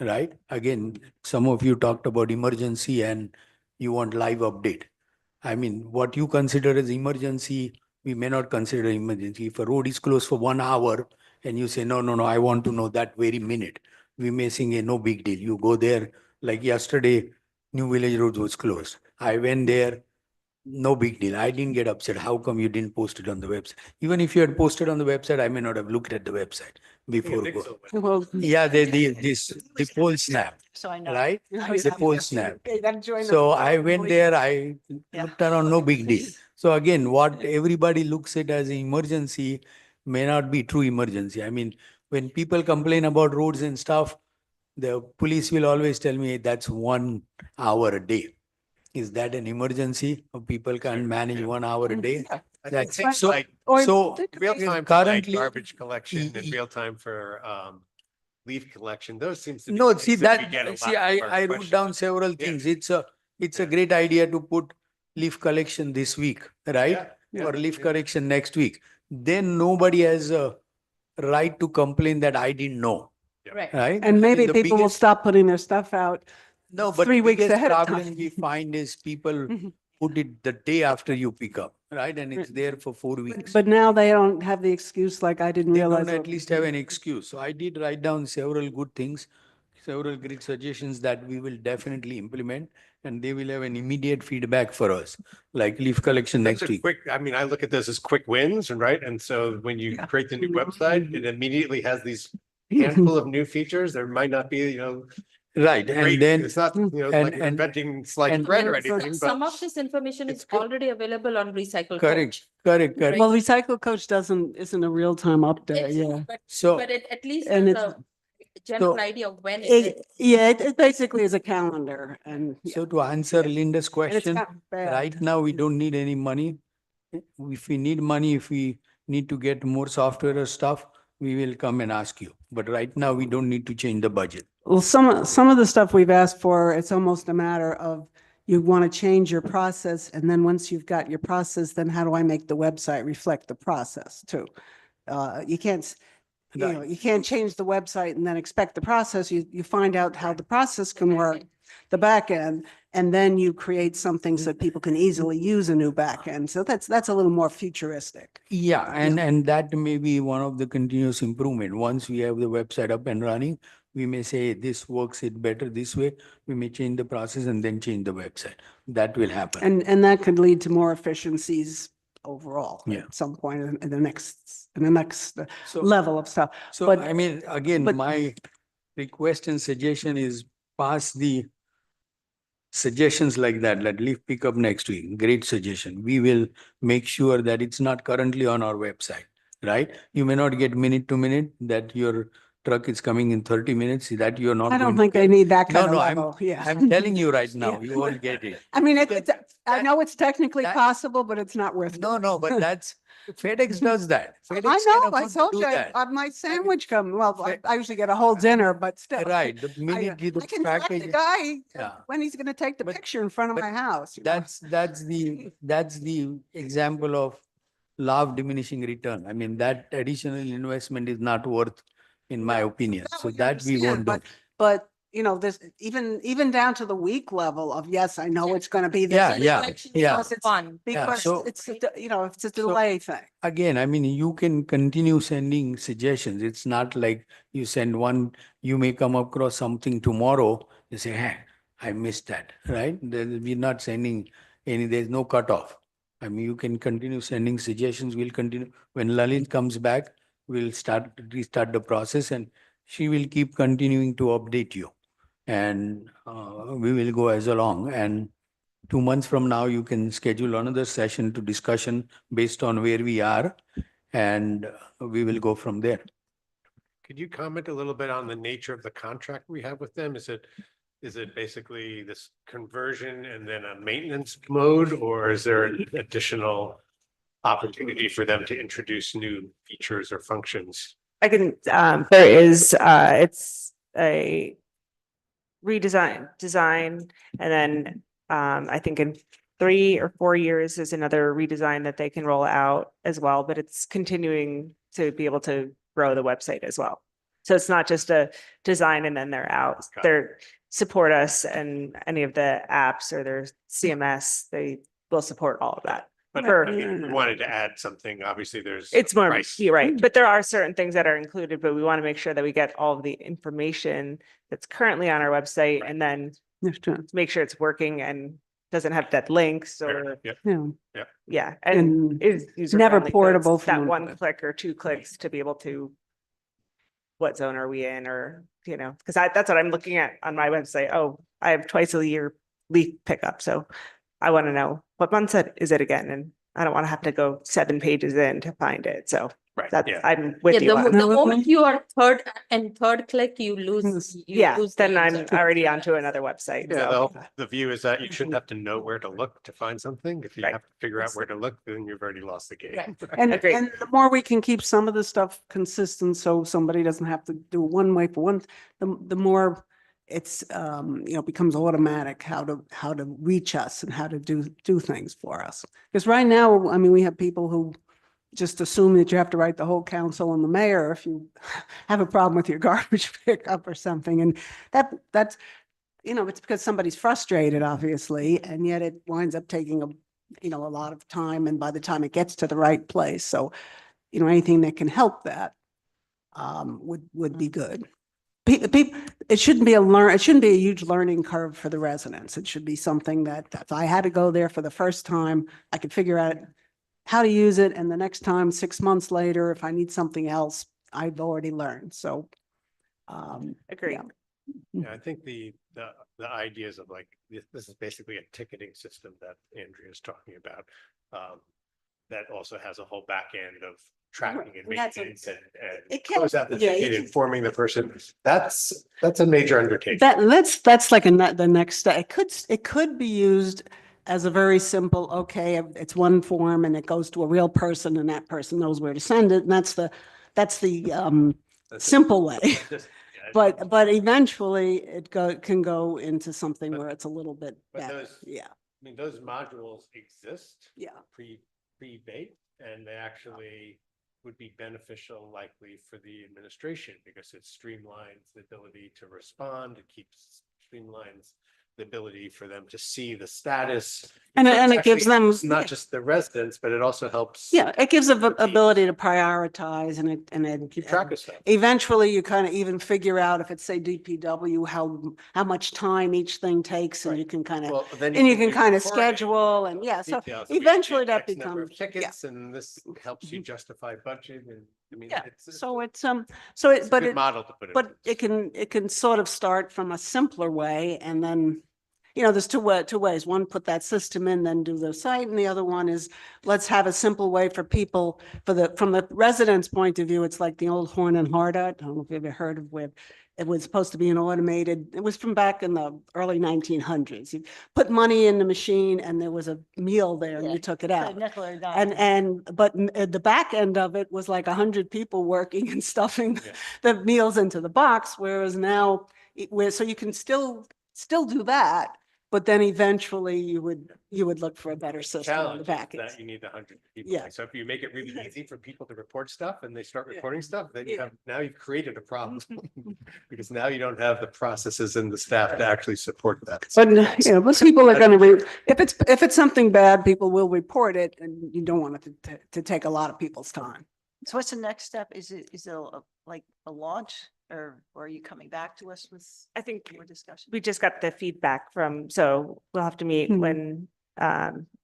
right? Again, some of you talked about emergency and you want live update. I mean, what you consider as emergency, we may not consider emergency. If a road is closed for 1 hour and you say, no, I want to know that very minute, we may say, no big deal. You go there, like yesterday, New Village Road was closed. I went there, no big deal. I didn't get upset. How come you didn't post it on the website? Even if you had posted on the website, I may not have looked at the website before. Well, Yeah, the poll snap, So I know. right? The poll snap. Okay, then join us. So I went there, I Yeah. looked around, no big deal. So again, what everybody looks at as an emergency may not be true emergency. I mean, when people complain about roads and stuff, the police will always tell me that's 1 hour a day. Is that an emergency? Or people can't manage 1 hour a day? I That's think so. like Or So real time for like currently, garbage collection and real time for leaf collection, those seems to be. no, things see we that, get a see, lot more I wrote questions down about. several Yeah. things. It's a Yeah. great idea to put leaf collection this week, right? Yeah, yeah, Or leaf yeah. correction next week. Then nobody has a right to complain that I didn't know, Right. right? And maybe The people will biggest- stop putting their stuff out. No, but 3 weeks biggest ahead of problem time. we find is people Mhm. put it the day after you pick up, right? And it's Right. there for 4 weeks. But now they don't have the excuse like I didn't They realize. don't it at least have an excuse. So I did write down several good things, several great suggestions that we will definitely implement, and they will have an immediate feedback for us, like leaf collection That's next a week. quick, I mean, I look at this as quick wins, and right? And so when you Yeah. create the new Mhm. website, it immediately has these handful of new features. There might not be, Right, great. and then, It's not, you know, and- like we're and- inventing sliced and- bread or And anything, some but of this information it's is good. already available on Recycle correct, Coach. correct, correct. Well, Recycle Coach isn't a real-time update, It's- yeah. So, But it at least And has it's- a general idea of when it is. Yeah, it basically is a calendar and. yeah, so to answer Yeah. Linda's And it's question, gotten bad. right now, we don't need any money. If we need money, if we need to get more software or stuff, we will come and ask you. But right now, we don't need to change the budget. Well, some of the stuff we've asked for, it's almost a matter of you want to change your process, and then once you've got your process, then how do I make the website reflect the process too? You can't, you can't change the website and then expect the process. You find out how the process can work, the back end, and then you create something so that people can easily use a new back end. So that's a little more futuristic. Yeah, and that may be one of the continuous improvement. Once we have the website up and running, we may say this works it better this way. We may change the process and then change the website. That will happen. And that could lead to more efficiencies overall Yeah. at some point in the next So, level of stuff. so but- I mean, again, but- my request and suggestion is pass the suggestions like that, like leave pickup next week. Great suggestion. We will make sure that it's not currently on our website, right? You may not get minute to minute that your truck is coming in 30 minutes, that you're not. I don't going to think they get. need that No, kind of no, level, yeah. I'm telling you right now, Yeah. you won't get it. I mean, because I that- know it's technically that- possible, but it's not worth it. No, but that's, FedEx does that. FedEx I can know, I afford to told do you, that. my sandwich come, well, Fe- I usually get a whole dinner, but still. Right, the minute you, the I can track the package, guy Yeah. when he's gonna take the But- picture in front of but my house. you know? that's the example of law of diminishing return. I mean, that additional investment is not worth, in my opinion. That So we that we understand, won't do. But, there's even down to the week level of, yes, I know it's gonna be. this Yeah, and yeah, this, yeah. because it's- Fun. Because so- it's, it's a delay thing. Again, I mean, you can continue sending suggestions. It's not like you send one, you may come across something tomorrow, you say, hey, I missed that, right? We're not sending there's no cutoff. I mean, you can continue sending suggestions. We'll continue. When Lalit comes back, we'll restart the process, and she will keep continuing to update you. And we will go as along. And 2 months from now, you can schedule another session to discussion based on where we are, and we will go from there. could you comment a little bit on the nature of the contract we have with them? Is it basically this conversion and then a maintenance mode, or is there an additional opportunity for them to introduce new features or functions? I can, there is, it's a design, and then, I think in 3 or 4 years is another redesign that they can roll out as well, but it's continuing to be able to grow the website as well. So it's not just a design and then they're out. Got it. They're support us and any of the apps or their CMS, they will support all of that. But For- I mean, if we wanted to add something, obviously there's. It's more, price. you're right, but there are certain things that are included, but we want to make sure that we get all of the information that's currently on our website and then make sure it's working and doesn't have dead links or, Yep. Yeah. yeah, And and is user never friendly, so portable it's from that one- 1 click or 2 clicks to be able to what zone are we in or, because that's what I'm looking at on my website. Oh, I have twice a year leaf pickup, so I want to know what month is it again? And I don't want to have to go 7 pages in to find it. So Right, that's, yeah. I'm with Yeah, you. on the No, with moment me? you are third click, you lose. you Yeah, lose the then I'm user. already onto another website. Yeah, so- the view is that you shouldn't have to know where to look to find something. If you Right. have to figure out where to look, then you've already lost the game. And Agreed. the more we can keep some of the stuff consistent, so somebody doesn't have to do it one way for one, the more it's, becomes automatic how to reach us and how to do things for us. Because right now, I mean, we have people who just assume that you have to write the whole council and the mayor if you have a problem with your garbage pickup or something. And that's, it's because somebody's frustrated, obviously, and yet it winds up taking a lot of time. And by the time it gets to the right place, so, anything that can help that would be good. It shouldn't be a huge learning curve for the residents. It should be something that if I had to go there for the first time, I could figure out how to use it. And the next time, 6 months later, if I need something else, I've already learned. So. Agreed. yeah. Yeah, I think the ideas of like, this is basically a ticketing system that Andrea is talking about. That also has a whole back end of tracking and And that's maintenance and it can't- close out the yeah, you ticket, can- informing the person. That's a major undertaking. That's like the next step. It could be used as a very simple, okay, it's one form and it goes to a real person and that person knows where to send it. And that's the That's simple way. just- yeah, But eventually can go into something But- where it's a little bit but better. those- Yeah, I mean, those modules exist. yeah. Pre-baked, and they actually would be beneficial likely for the administration because it streamlines the ability to respond, it streamlines the ability for them to see the status. And So it it's gives actually them- not just the residents, but it also helps. Yeah, it gives the teams. ability to prioritize and Keep track of stuff. eventually you kind of even figure out if it's say DPW, how much time each thing takes and Right. you can kind of, Well, then and you can do kind of reporting schedule and yeah, so details. We eventually get that X number of becomes, yeah. Tickets and this helps you justify budget and, I mean, Yeah, it's so it's it's, a but good it, model to put in. but place. it can sort of start from a simpler way and then, there's two ways. One, put that system in, then do the site. And the other one is let's have a simple way for people from the residents' point of view. It's like the old Horn and Hardart. I don't know if you've ever heard of where it was supposed to be an automated, it was from back in the early 1900s. You put money in the machine and there was a meal there and Yeah, you took it out. nickel or dime. But the back end of it was like 100 people working and stuffing Yeah. the meals into the box, whereas now, so you can still do that, but then eventually you would look for a better system on the Challenge is back end. that you need 100 people. Yeah. Like, so if you make it really easy for people to report stuff and they start Yeah. reporting stuff, then Yeah. now you've created a problem. Because now you don't have the processes and the staff to actually support that. But most people are going to if it's something bad, people will report it, and you don't want it to take a lot of people's time. So what's the next step? Is there like a launch or are you coming back to us with I think more discussion? we just got the feedback so we'll have to meet Hmm. when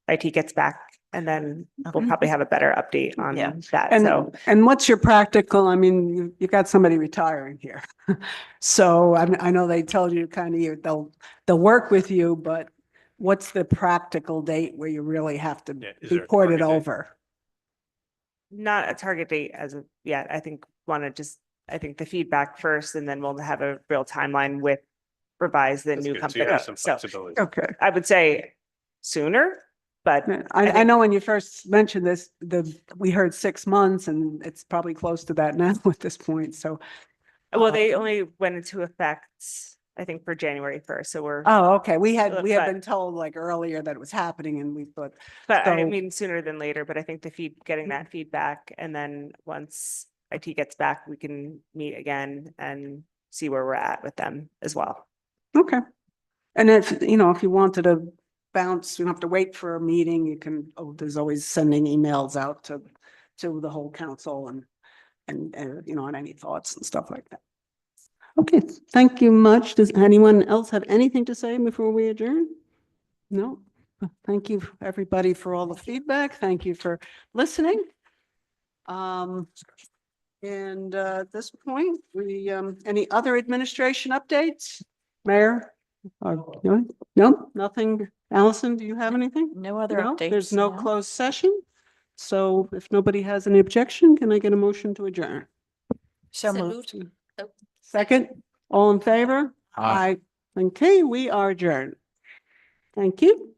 IT gets back and then we'll probably have a better update on Yeah. that. So And what's your practical, I mean, you've got somebody retiring here. So I know they told you kind of they'll work with you, but what's the practical date where you really have to Yeah, is there a report it target date? over? not a target date as of yet. I think the feedback first and then we'll have a real timeline with revise the That's new good. So you company. have some So flexibility. Okay. I would say sooner, but I think- know when you first mentioned this, we heard 6 months and it's probably close to that now at this point. So, well, they only went into effect, I think, for January 1st. So we're, oh, okay. We had But- been told like earlier that it was happening and we thought, but I so- mean, sooner than later, but I think getting that feedback and then once IT gets back, we can meet again and see where we're at with them as well. okay. And if you wanted to bounce, you don't have to wait for a meeting. You can, there's always sending emails out to the whole council and on any thoughts and stuff like that. Okay, thank you much. Does anyone else have anything to say before we adjourn? No? Thank you, everybody, for all the feedback. Thank you for listening. And at this point, any other administration updates? Mayor? No, nothing. Allison, do you have anything? No other No, updates. there's no closed session. So if nobody has any objection, can I get a motion to adjourn? So So moved. moved. Oh, Second, all in favor? Aye. Okay, we are adjourned. Thank you.